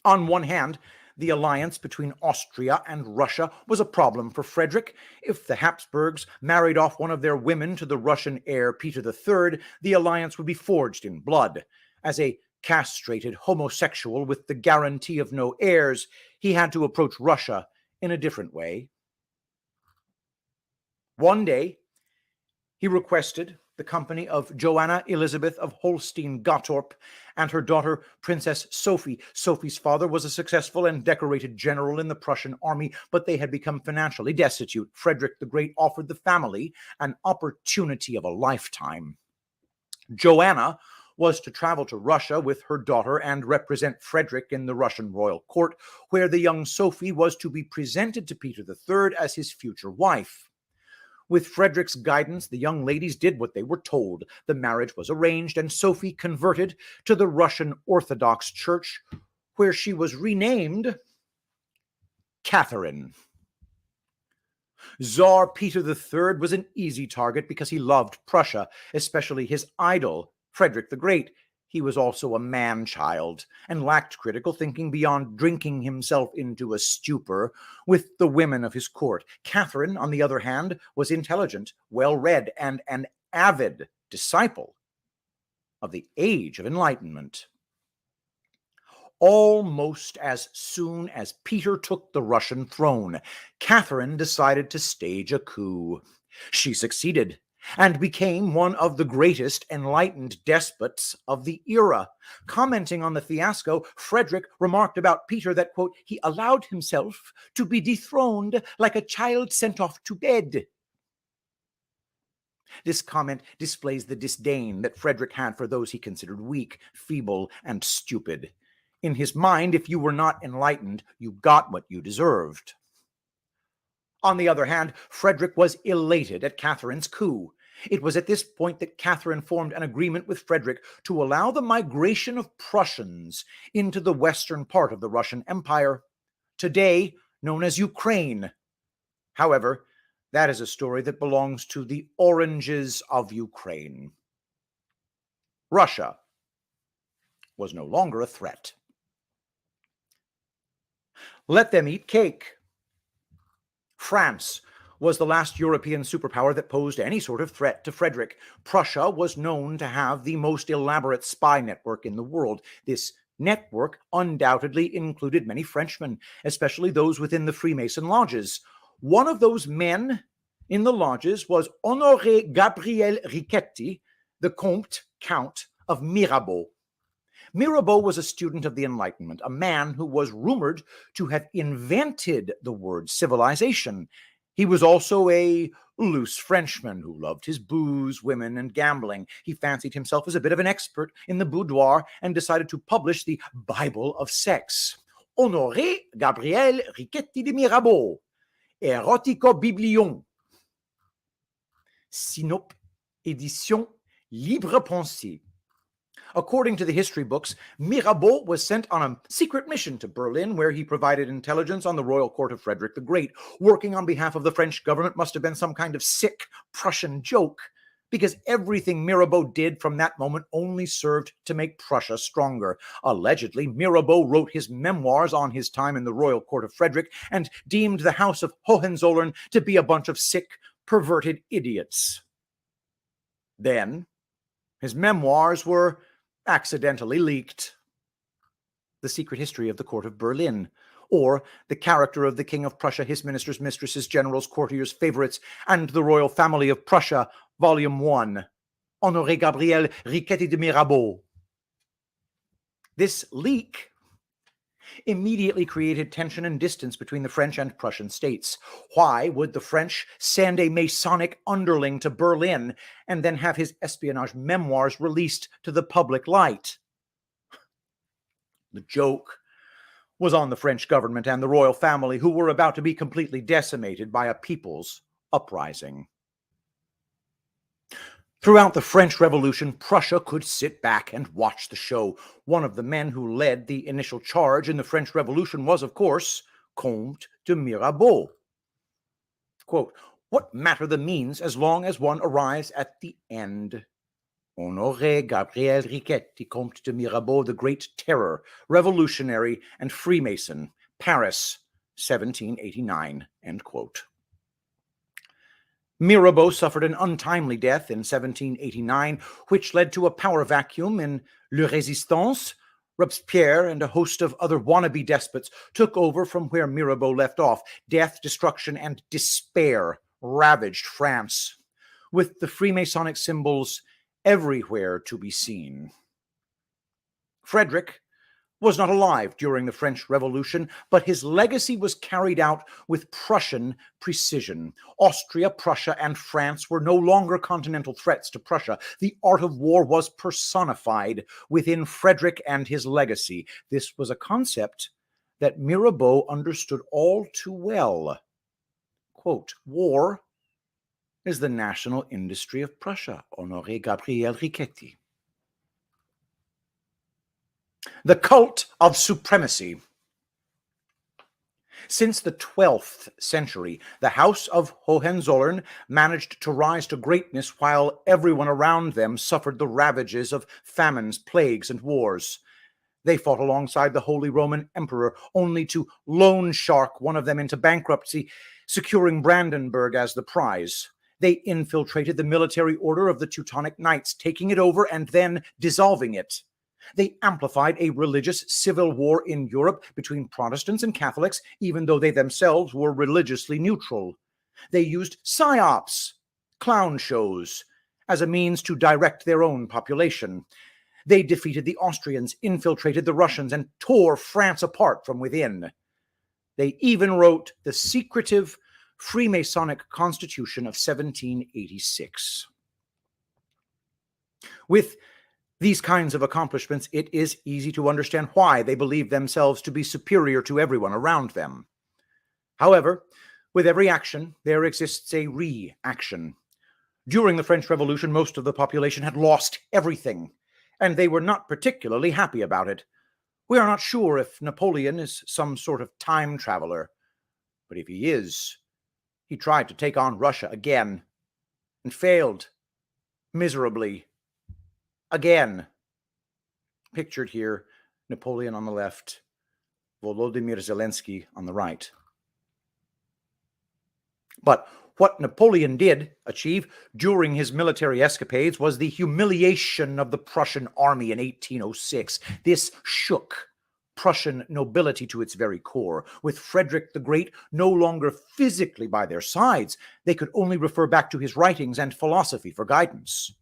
[SPEAKER 8] On one hand, the alliance between Austria and Russia was a problem for Frederick. If the Habsburgs married off one of their women to the Russian heir Peter III, the alliance would be forged in blood. As a castrated homosexual with the guarantee of no heirs, he had to approach Russia in a different way. One day, he requested the company of Joanna Elizabeth of Holstein-Gottorp and her daughter, Princess Sophie. Sophie's father was a successful and decorated general in the Prussian army, but they had become financially destitute. Frederick the Great offered the family an opportunity of a lifetime. Joanna was to travel to Russia with her daughter and represent Frederick in the Russian royal court, where the young Sophie was to be presented to Peter III as his future wife. With Frederick's guidance, the young ladies did what they were told. The marriage was arranged, and Sophie converted to the Russian Orthodox Church, where she was renamed Catherine. Tsar Peter III was an easy target because he loved Prussia, especially his idol, Frederick the Great. He was also a man-child and lacked critical thinking beyond drinking himself into a stupor with the women of his court. Catherine, on the other hand, was intelligent, well-read, and an avid disciple of the Age of Enlightenment. Almost as soon as Peter took the Russian throne, Catherine decided to stage a coup. She succeeded and became one of the greatest enlightened despots of the era. Commenting on the fiasco, Frederick remarked about Peter that, quote, he allowed himself to be dethroned like a child sent off to bed. This comment displays the disdain that Frederick had for those he considered weak, feeble, and stupid. In his mind, if you were not enlightened, you got what you deserved. On the other hand, Frederick was elated at Catherine's coup. It was at this point that Catherine formed an agreement with Frederick to allow the migration of Prussians into the western part of the Russian Empire, today known as Ukraine. However, that is a story that belongs to the Oranges of Ukraine. Russia was no longer a threat. Let them eat cake. France was the last European superpower that posed any sort of threat to Frederick. Prussia was known to have the most elaborate spy network in the world. This network undoubtedly included many Frenchmen, especially those within the Freemason lodges. One of those men in the lodges was Honoré Gabriel Riquetti, the Count of Mirabeau. Mirabeau was a student of the Enlightenment, a man who was rumored to have invented the word civilization. He was also a loose Frenchman who loved his booze, women, and gambling. He fancied himself as a bit of an expert in the boudoir and decided to publish the Bible of Sex. Honoré Gabriel Riquetti de Mirabeau, Erotico Biblion, Sinope, Édition Libre Pensée. According to the history books, Mirabeau was sent on a secret mission to Berlin, where he provided intelligence on the royal court of Frederick the Great. Working on behalf of the French government must have been some kind of sick Prussian joke, because everything Mirabeau did from that moment only served to make Prussia stronger. Allegedly, Mirabeau wrote his memoirs on his time in the royal court of Frederick and deemed the House of Hohenzollern to be a bunch of sick, perverted idiots. Then, his memoirs were accidentally leaked. The Secret History of the Court of Berlin, or The Character of the King of Prussia, His Ministers, Mistresses, Generals, Courtiers, Favorites, and the Royal Family of Prussia, Volume 1, Honoré Gabriel Riquetti de Mirabeau. This leak immediately created tension and distance between the French and Prussian states. Why would the French send a Masonic underling to Berlin and then have his espionage memoirs released to the public light? The joke was on the French government and the royal family, who were about to be completely decimated by a people's uprising. Throughout the French Revolution, Prussia could sit back and watch the show. One of the men who led the initial charge in the French Revolution was, of course, Comte de Mirabeau. Quote, "What matter the means as long as one arrives at the end?" Honoré Gabriel Riquetti, Comte de Mirabeau, the Great Terror, revolutionary and Freemason, Paris, 1789, end quote. Mirabeau suffered an untimely death in 1789, which led to a power vacuum in Le Résistance. Robespierre and a host of other wannabe despots took over from where Mirabeau left off. Death, destruction, and despair ravaged France, with the Freemasonic symbols everywhere to be seen. Frederick was not alive during the French Revolution, but his legacy was carried out with Prussian precision. Austria, Prussia, and France were no longer continental threats to Prussia. The art of war was personified within Frederick and his legacy. This was a concept that Mirabeau understood all too well. Quote, "War is the national industry of Prussia," Honoré Gabriel Riquetti. The cult of supremacy. Since the 12th century, the House of Hohenzollern managed to rise to greatness while everyone around them suffered the ravages of famines, plagues, and wars. They fought alongside the Holy Roman Emperor, only to loan shark one of them into bankruptcy, securing Brandenburg as the prize. They infiltrated the military order of the Teutonic Knights, taking it over and then dissolving it. They amplified a religious civil war in Europe between Protestants and Catholics, even though they themselves were religiously neutral. They used psyops, clown shows, as a means to direct their own population. They defeated the Austrians, infiltrated the Russians, and tore France apart from within. They even wrote the secretive Freemasonic Constitution of 1786. With these kinds of accomplishments, it is easy to understand why they believe themselves to be superior to everyone around them. However, with every action, there exists a reaction. During the French Revolution, most of the population had lost everything, and they were not particularly happy about it. We are not sure if Napoleon is some sort of time traveler, but if he is, he tried to take on Russia again and failed miserably. Again, pictured here, Napoleon on the left, Volodymyr Zelensky on the right. But what Napoleon did achieve during his military escapades was the humiliation of the Prussian army in 1806. This shook Prussian nobility to its very core. With Frederick the Great no longer physically by their sides, they could only refer back to his writings and philosophy for guidance.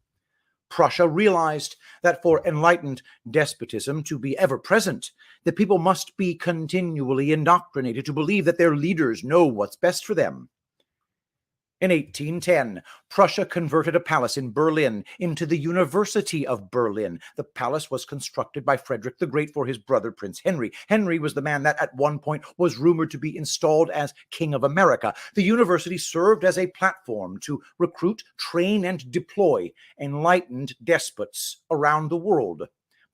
[SPEAKER 8] Prussia realized that for enlightened despotism to be ever present, the people must be continually indoctrinated to believe that their leaders know what's best for them. In 1810, Prussia converted a palace in Berlin into the University of Berlin. The palace was constructed by Frederick the Great for his brother, Prince Henry. Henry was the man that at one point was rumored to be installed as King of America. The university served as a platform to recruit, train, and deploy enlightened despots around the world.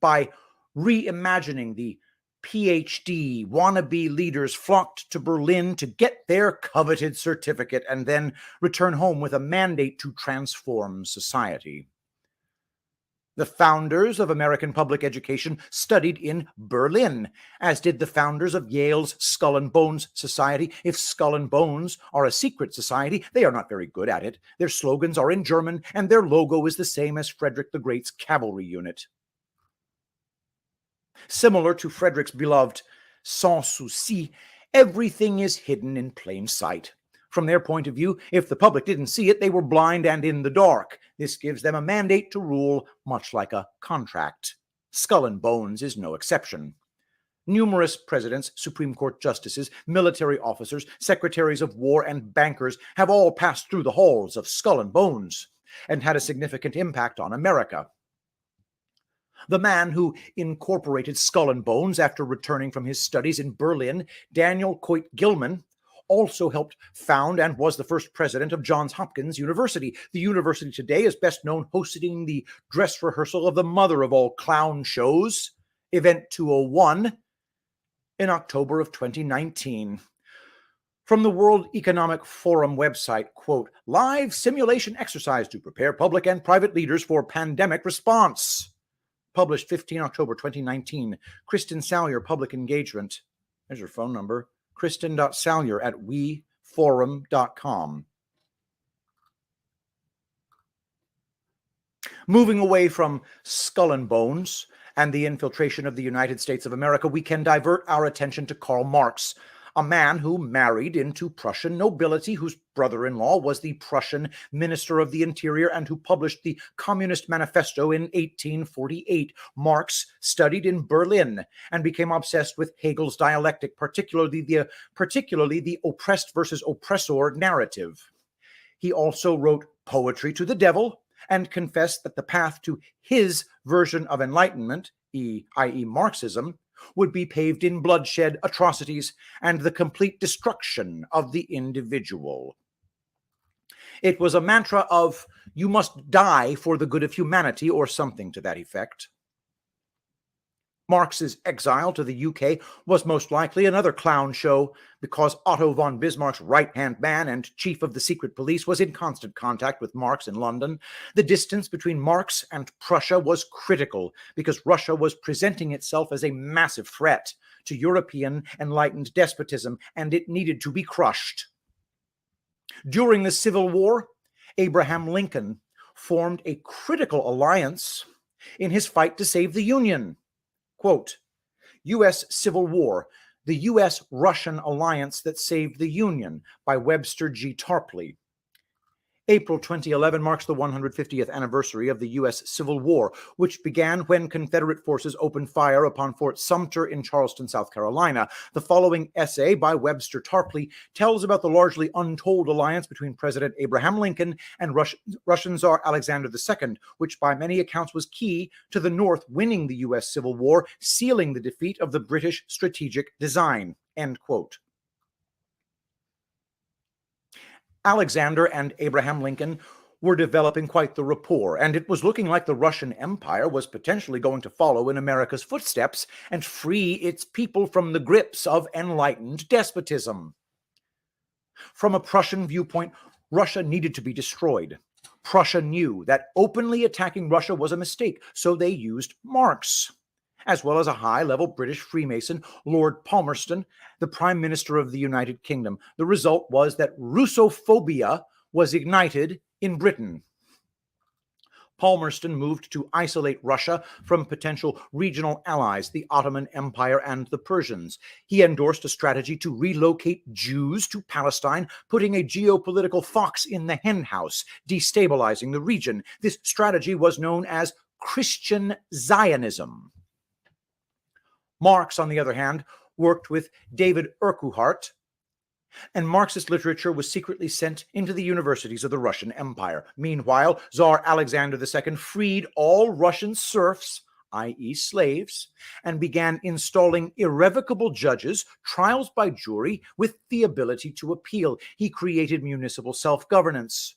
[SPEAKER 8] By reimagining the PhD wannabe leaders flocked to Berlin to get their coveted certificate and then return home with a mandate to transform society. The founders of American public education studied in Berlin, as did the founders of Yale's Skull and Bones Society. If Skull and Bones are a secret society, they are not very good at it. Their slogans are in German, and their logo is the same as Frederick the Great's cavalry unit. Similar to Frederick's beloved Sans Souci, everything is hidden in plain sight. From their point of view, if the public didn't see it, they were blind and in the dark. This gives them a mandate to rule, much like a contract. Skull and Bones is no exception. Numerous presidents, Supreme Court justices, military officers, secretaries of war, and bankers have all passed through the halls of Skull and Bones and had a significant impact on America. The man who incorporated Skull and Bones after returning from his studies in Berlin, Daniel Coit Gilman, also helped found and was the first president of Johns Hopkins University. The university today is best known hosting the dress rehearsal of the mother of all clown shows, Event 201, in October of 2019. From the World Economic Forum website, quote, live simulation exercise to prepare public and private leaders for pandemic response. Published 15 October 2019. Kristen Salyer, Public Engagement. There's her phone number. Kristen.Salyer@weforum.com. Moving away from Skull and Bones and the infiltration of the United States of America, we can divert our attention to Karl Marx, a man who married into Prussian nobility, whose brother-in-law was the Prussian Minister of the Interior and who published the Communist Manifesto in 1848. Marx studied in Berlin and became obsessed with Hegel's dialectic, particularly the oppressed versus oppressor narrative. He also wrote Poetry to the Devil and confessed that the path to his version of enlightenment, i.e. Marxism, would be paved in bloodshed, atrocities, and the complete destruction of the individual. It was a mantra of, you must die for the good of humanity, or something to that effect. Marx's exile to the UK was most likely another clown show, because Otto von Bismarck's right-hand man and chief of the secret police was in constant contact with Marx in London. The distance between Marx and Prussia was critical, because Russia was presenting itself as a massive threat to European enlightened despotism, and it needed to be crushed. During the Civil War, Abraham Lincoln formed a critical alliance in his fight to save the Union. Quote, U.S. Civil War, the U.S.-Russian alliance that saved the Union, by Webster G. Tarpley. April 2011 marks the 150th anniversary of the U.S. Civil War, which began when Confederate forces opened fire upon Fort Sumter in Charleston, South Carolina. The following essay by Webster Tarpley tells about the largely untold alliance between President Abraham Lincoln and Russian Tsar Alexander II, which by many accounts was key to the North winning the U.S. Civil War, sealing the defeat of the British strategic design. End quote. Alexander and Abraham Lincoln were developing quite the rapport, and it was looking like the Russian Empire was potentially going to follow in America's footsteps and free its people from the grips of enlightened despotism. From a Prussian viewpoint, Russia needed to be destroyed. Prussia knew that openly attacking Russia was a mistake, so they used Marx, as well as a high-level British Freemason, Lord Palmerston, the Prime Minister of the United Kingdom. The result was that Russophobia was ignited in Britain. Palmerston moved to isolate Russia from potential regional allies, the Ottoman Empire and the Persians. He endorsed a strategy to relocate Jews to Palestine, putting a geopolitical fox in the henhouse, destabilizing the region. This strategy was known as Christian Zionism. Marx, on the other hand, worked with David Urquhart, and Marxist literature was secretly sent into the universities of the Russian Empire. Meanwhile, Tsar Alexander II freed all Russian serfs, i.e. slaves, and began installing irrevocable judges, trials by jury, with the ability to appeal. He created municipal self-governance.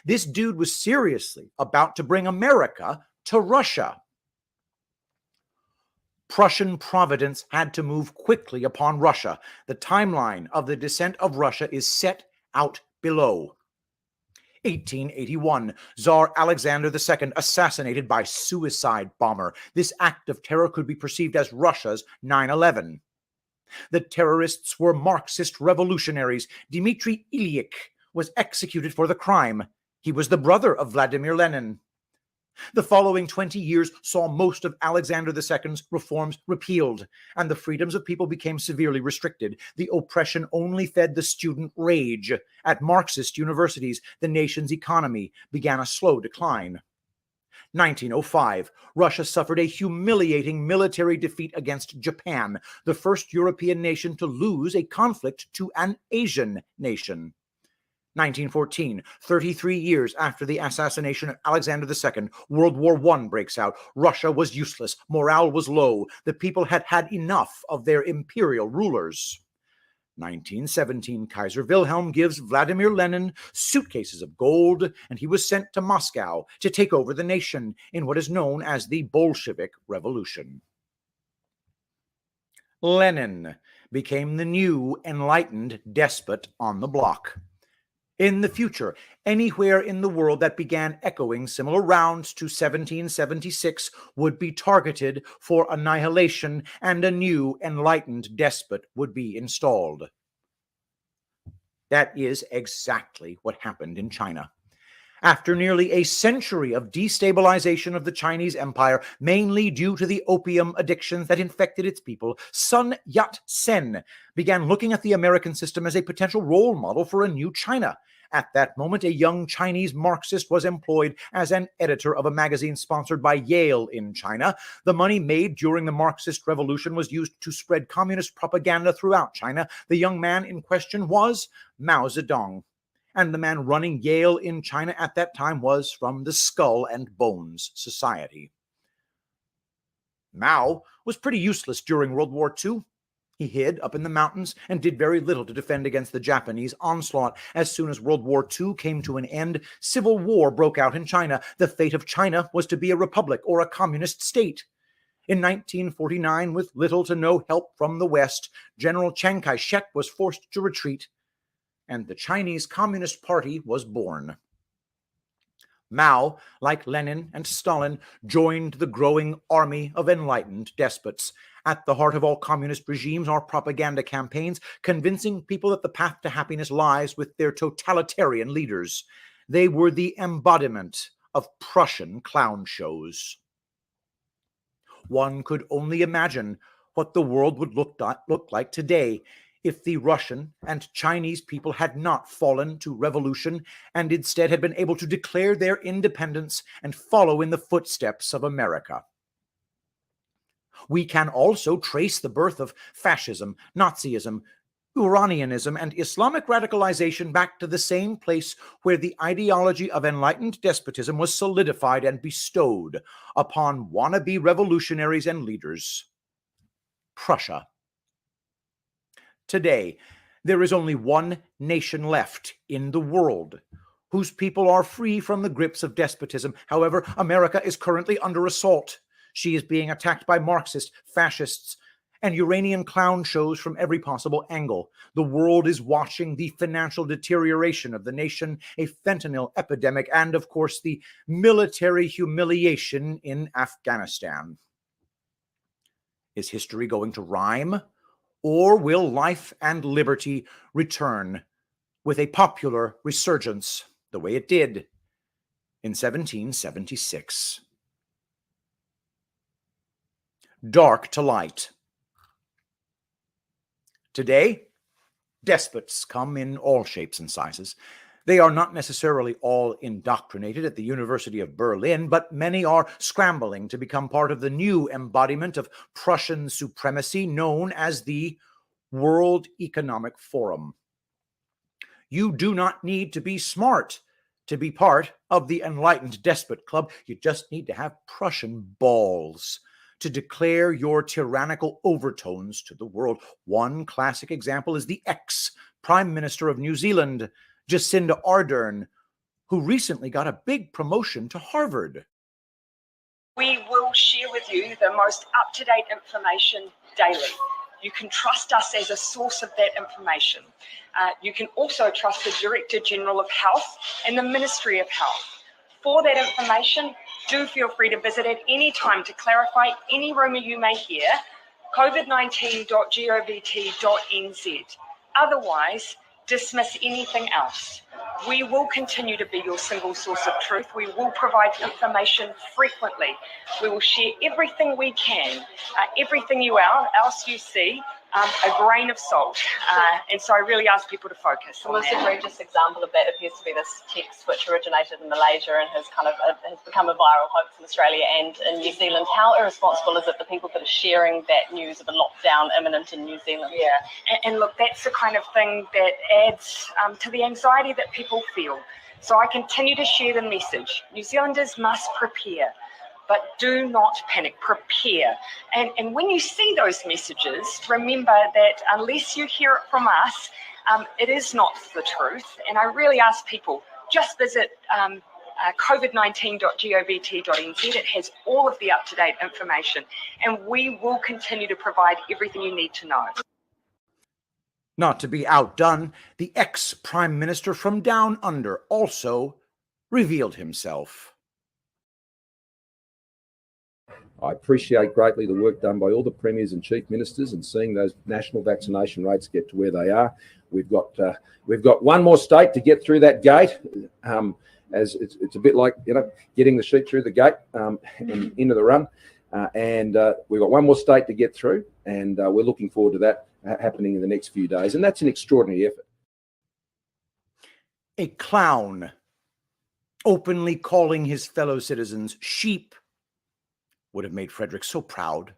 [SPEAKER 8] This dude was seriously about to bring America to Russia. Prussian providence had to move quickly upon Russia. The timeline of the descent of Russia is set out below. 1881, Tsar Alexander II assassinated by suicide bomber. This act of terror could be perceived as Russia's 9/11. The terrorists were Marxist revolutionaries. Dmitry Ilyich was executed for the crime. He was the brother of Vladimir Lenin. The following 20 years saw most of Alexander II's reforms repealed, and the freedoms of people became severely restricted. The oppression only fed the student rage. At Marxist universities, the nation's economy began a slow decline. 1905, Russia suffered a humiliating military defeat against Japan, the first European nation to lose a conflict to an Asian nation. 1914, 33 years after the assassination of Alexander II, World War I breaks out. Russia was useless. Morale was low. The people had had enough of their imperial rulers. 1917, Kaiser Wilhelm gives Vladimir Lenin suitcases of gold, and he was sent to Moscow to take over the nation in what is known as the Bolshevik Revolution. Lenin became the new enlightened despot on the block. In the future, anywhere in the world that began echoing similar rounds to 1776 would be targeted for annihilation, and a new enlightened despot would be installed. That is exactly what happened in China. After nearly a century of destabilization of the Chinese empire, mainly due to the opium addictions that infected its people, Sun Yat-sen began looking at the American system as a potential role model for a new China. At that moment, a young Chinese Marxist was employed as an editor of a magazine sponsored by Yale in China. The money made during the Marxist Revolution was used to spread communist propaganda throughout China. The young man in question was Mao Zedong. And the man running Yale in China at that time was from the Skull and Bones Society. Mao was pretty useless during World War II. He hid up in the mountains and did very little to defend against the Japanese onslaught. As soon as World War II came to an end, civil war broke out in China. The fate of China was to be a republic or a communist state. In 1949, with little to no help from the West, General Chiang Kai-shek was forced to retreat, and the Chinese Communist Party was born. Mao, like Lenin and Stalin, joined the growing army of enlightened despots. At the heart of all communist regimes are propaganda campaigns, convincing people that the path to happiness lies with their totalitarian leaders. They were the embodiment of Prussian clown shows. One could only imagine what the world would look like today if the Russian and Chinese people had not fallen to revolution and instead had been able to declare their independence and follow in the footsteps of America. We can also trace the birth of fascism, Nazism, Iranianism, and Islamic radicalization back to the same place where the ideology of enlightened despotism was solidified and bestowed upon wannabe revolutionaries and leaders: Prussia. Today, there is only one nation left in the world whose people are free from the grips of despotism. However, America is currently under assault. She is being attacked by Marxists, fascists, and Uranian clown shows from every possible angle. The world is watching the financial deterioration of the nation, a fentanyl epidemic, and, of course, the military humiliation in Afghanistan. Is history going to rhyme? Or will life and liberty return with a popular resurgence the way it did in 1776. Dark to light. Today, despots come in all shapes and sizes. They are not necessarily all indoctrinated at the University of Berlin, but many are scrambling to become part of the new embodiment of Prussian supremacy known as the World Economic Forum. You do not need to be smart to be part of the enlightened despot club. You just need to have Prussian balls to declare your tyrannical overtones to the world. One classic example is the ex-Prime Minister of New Zealand, Jacinda Ardern, who recently got a big promotion to Harvard.
[SPEAKER 9] We will share with you the most up-to-date information daily. You can trust us as a source of that information. You can also trust the Director General of Health and the Ministry of Health. For that information, do feel free to visit at any time to clarify any rumour you may hear, covid19.govt.nz. Otherwise, dismiss anything else. We will continue to be your single source of truth. We will provide information frequently. We will share everything we can, everything else you see, a grain of salt. And so I really ask people to focus.
[SPEAKER 10] The most egregious example of that appears to be this text which originated in Malaysia and has become a viral hoax in Australia and in New Zealand. How irresponsible is it the people that are sharing that news of a lockdown imminent in New Zealand?
[SPEAKER 9] Yeah, and look, that's the kind of thing that adds to the anxiety that people feel. So I continue to share the message. New Zealanders must prepare. But do not panic, prepare. And when you see those messages, remember that unless you hear it from us, it is not the truth. And I really ask people, just visit covid19.govt.nz. It has all of the up-to-date information. And we will continue to provide everything you need to know.
[SPEAKER 8] Not to be outdone, the ex-Prime Minister from Down Under also revealed himself.
[SPEAKER 11] I appreciate greatly the work done by all the premiers and chief ministers and seeing those national vaccination rates get to where they are. We've got one more state to get through that gate. As it's a bit like getting the sheep through the gate and into the run. And we've got one more state to get through, and we're looking forward to that happening in the next few days. And that's an extraordinary effort.
[SPEAKER 8] A clown openly calling his fellow citizens sheep would have made Frederick so proud.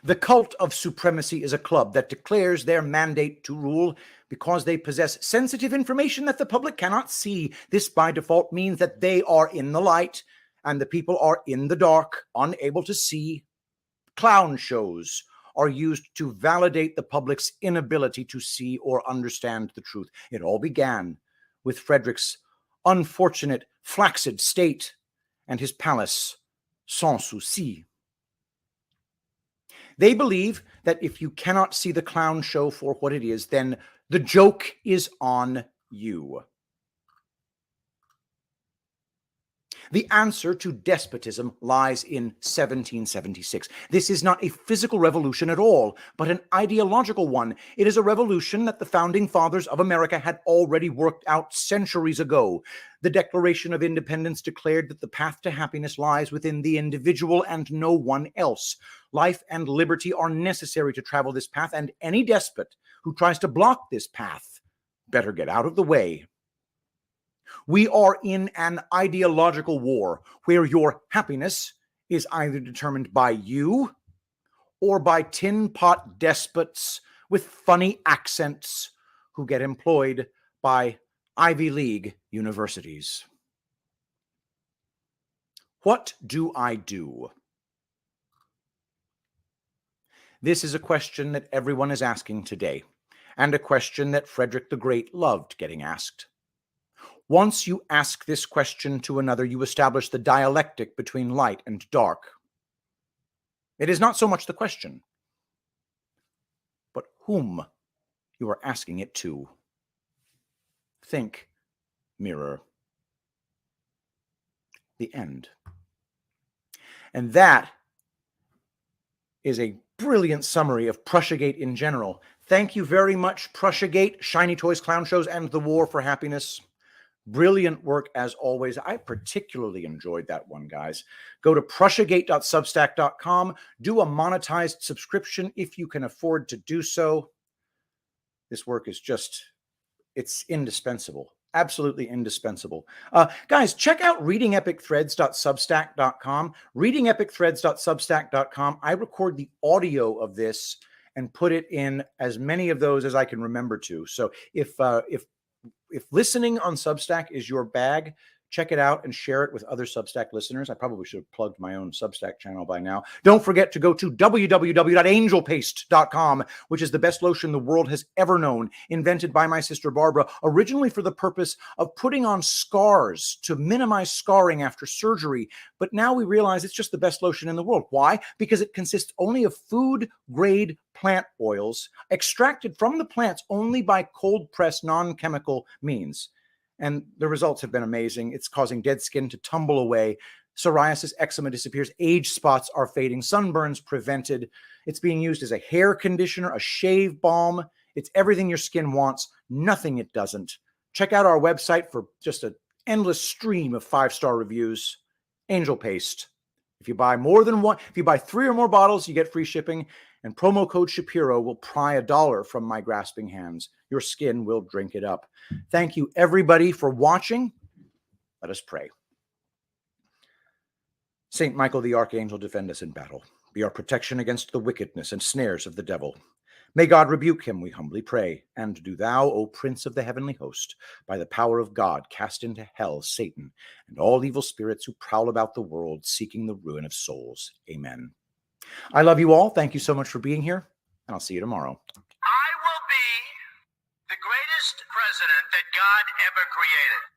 [SPEAKER 8] The cult of supremacy is a club that declares their mandate to rule because they possess sensitive information that the public cannot see. This, by default, means that they are in the light and the people are in the dark, unable to see. Clown shows are used to validate the public's inability to see or understand the truth. It all began with Frederick's unfortunate flaccid state and his palace sans souci. They believe that if you cannot see the clown show for what it is, then the joke is on you. The answer to despotism lies in 1776. This is not a physical revolution at all, but an ideological one. It is a revolution that the founding fathers of America had already worked out centuries ago. The Declaration of Independence declared that the path to happiness lies within the individual and no one else. Life and liberty are necessary to travel this path, and any despot who tries to block this path better get out of the way. We are in an ideological war where your happiness is either determined by you or by tin pot despots with funny accents who get employed by Ivy League universities. What do I do? This is a question that everyone is asking today, and a question that Frederick the Great loved getting asked. Once you ask this question to another, you establish the dialectic between light and dark. It is not so much the question, but whom you are asking it to. Think, mirror. The end. And that is a brilliant summary of Prussiagate in general. Thank you very much, Prussiagate, Shiny Toys, Clown Shows, and the War for Happiness. Brilliant work as always. I particularly enjoyed that one, guys. Go to Prussiagate.substack.com. Do a monetized subscription if you can afford to do so. This work is just, it's indispensable. Absolutely indispensable. Guys, check out readingepicthreads.substack.com. Readingepicthreads.substack.com. I record the audio of this and put it in as many of those as I can remember to. So if listening on Substack is your bag, check it out and share it with other Substack listeners. I probably should have plugged my own Substack channel by now. Don't forget to go to www.angelpaste.com, which is the best lotion the world has ever known, invented by my sister Barbara, originally for the purpose of putting on scars to minimize scarring after surgery. But now we realize it's just the best lotion in the world. Why? Because it consists only of food-grade plant oils extracted from the plants only by cold-pressed non-chemical means. And the results have been amazing. It's causing dead skin to tumble away. Psoriasis, eczema disappears. Age spots are fading. Sunburns prevented. It's being used as a hair conditioner, a shave balm. It's everything your skin wants, nothing it doesn't. Check out our website for just an endless stream of 5-star reviews. Angel Paste. If you buy more than one, if you buy 3 or more bottles, you get free shipping. And promo code Shapiro will pry $1 from my grasping hands. Your skin will drink it up. Thank you, everybody, for watching. Let us pray. Saint Michael the Archangel, defend us in battle. Be our protection against the wickedness and snares of the devil. May God rebuke him, we humbly pray. And do thou, O Prince of the heavenly host, by the power of God, cast into hell Satan and all evil spirits who prowl about the world, seeking the ruin of souls. Amen. I love you all. Thank you so much for being here, and I'll see you tomorrow.
[SPEAKER 6] I will be the greatest president that God ever created.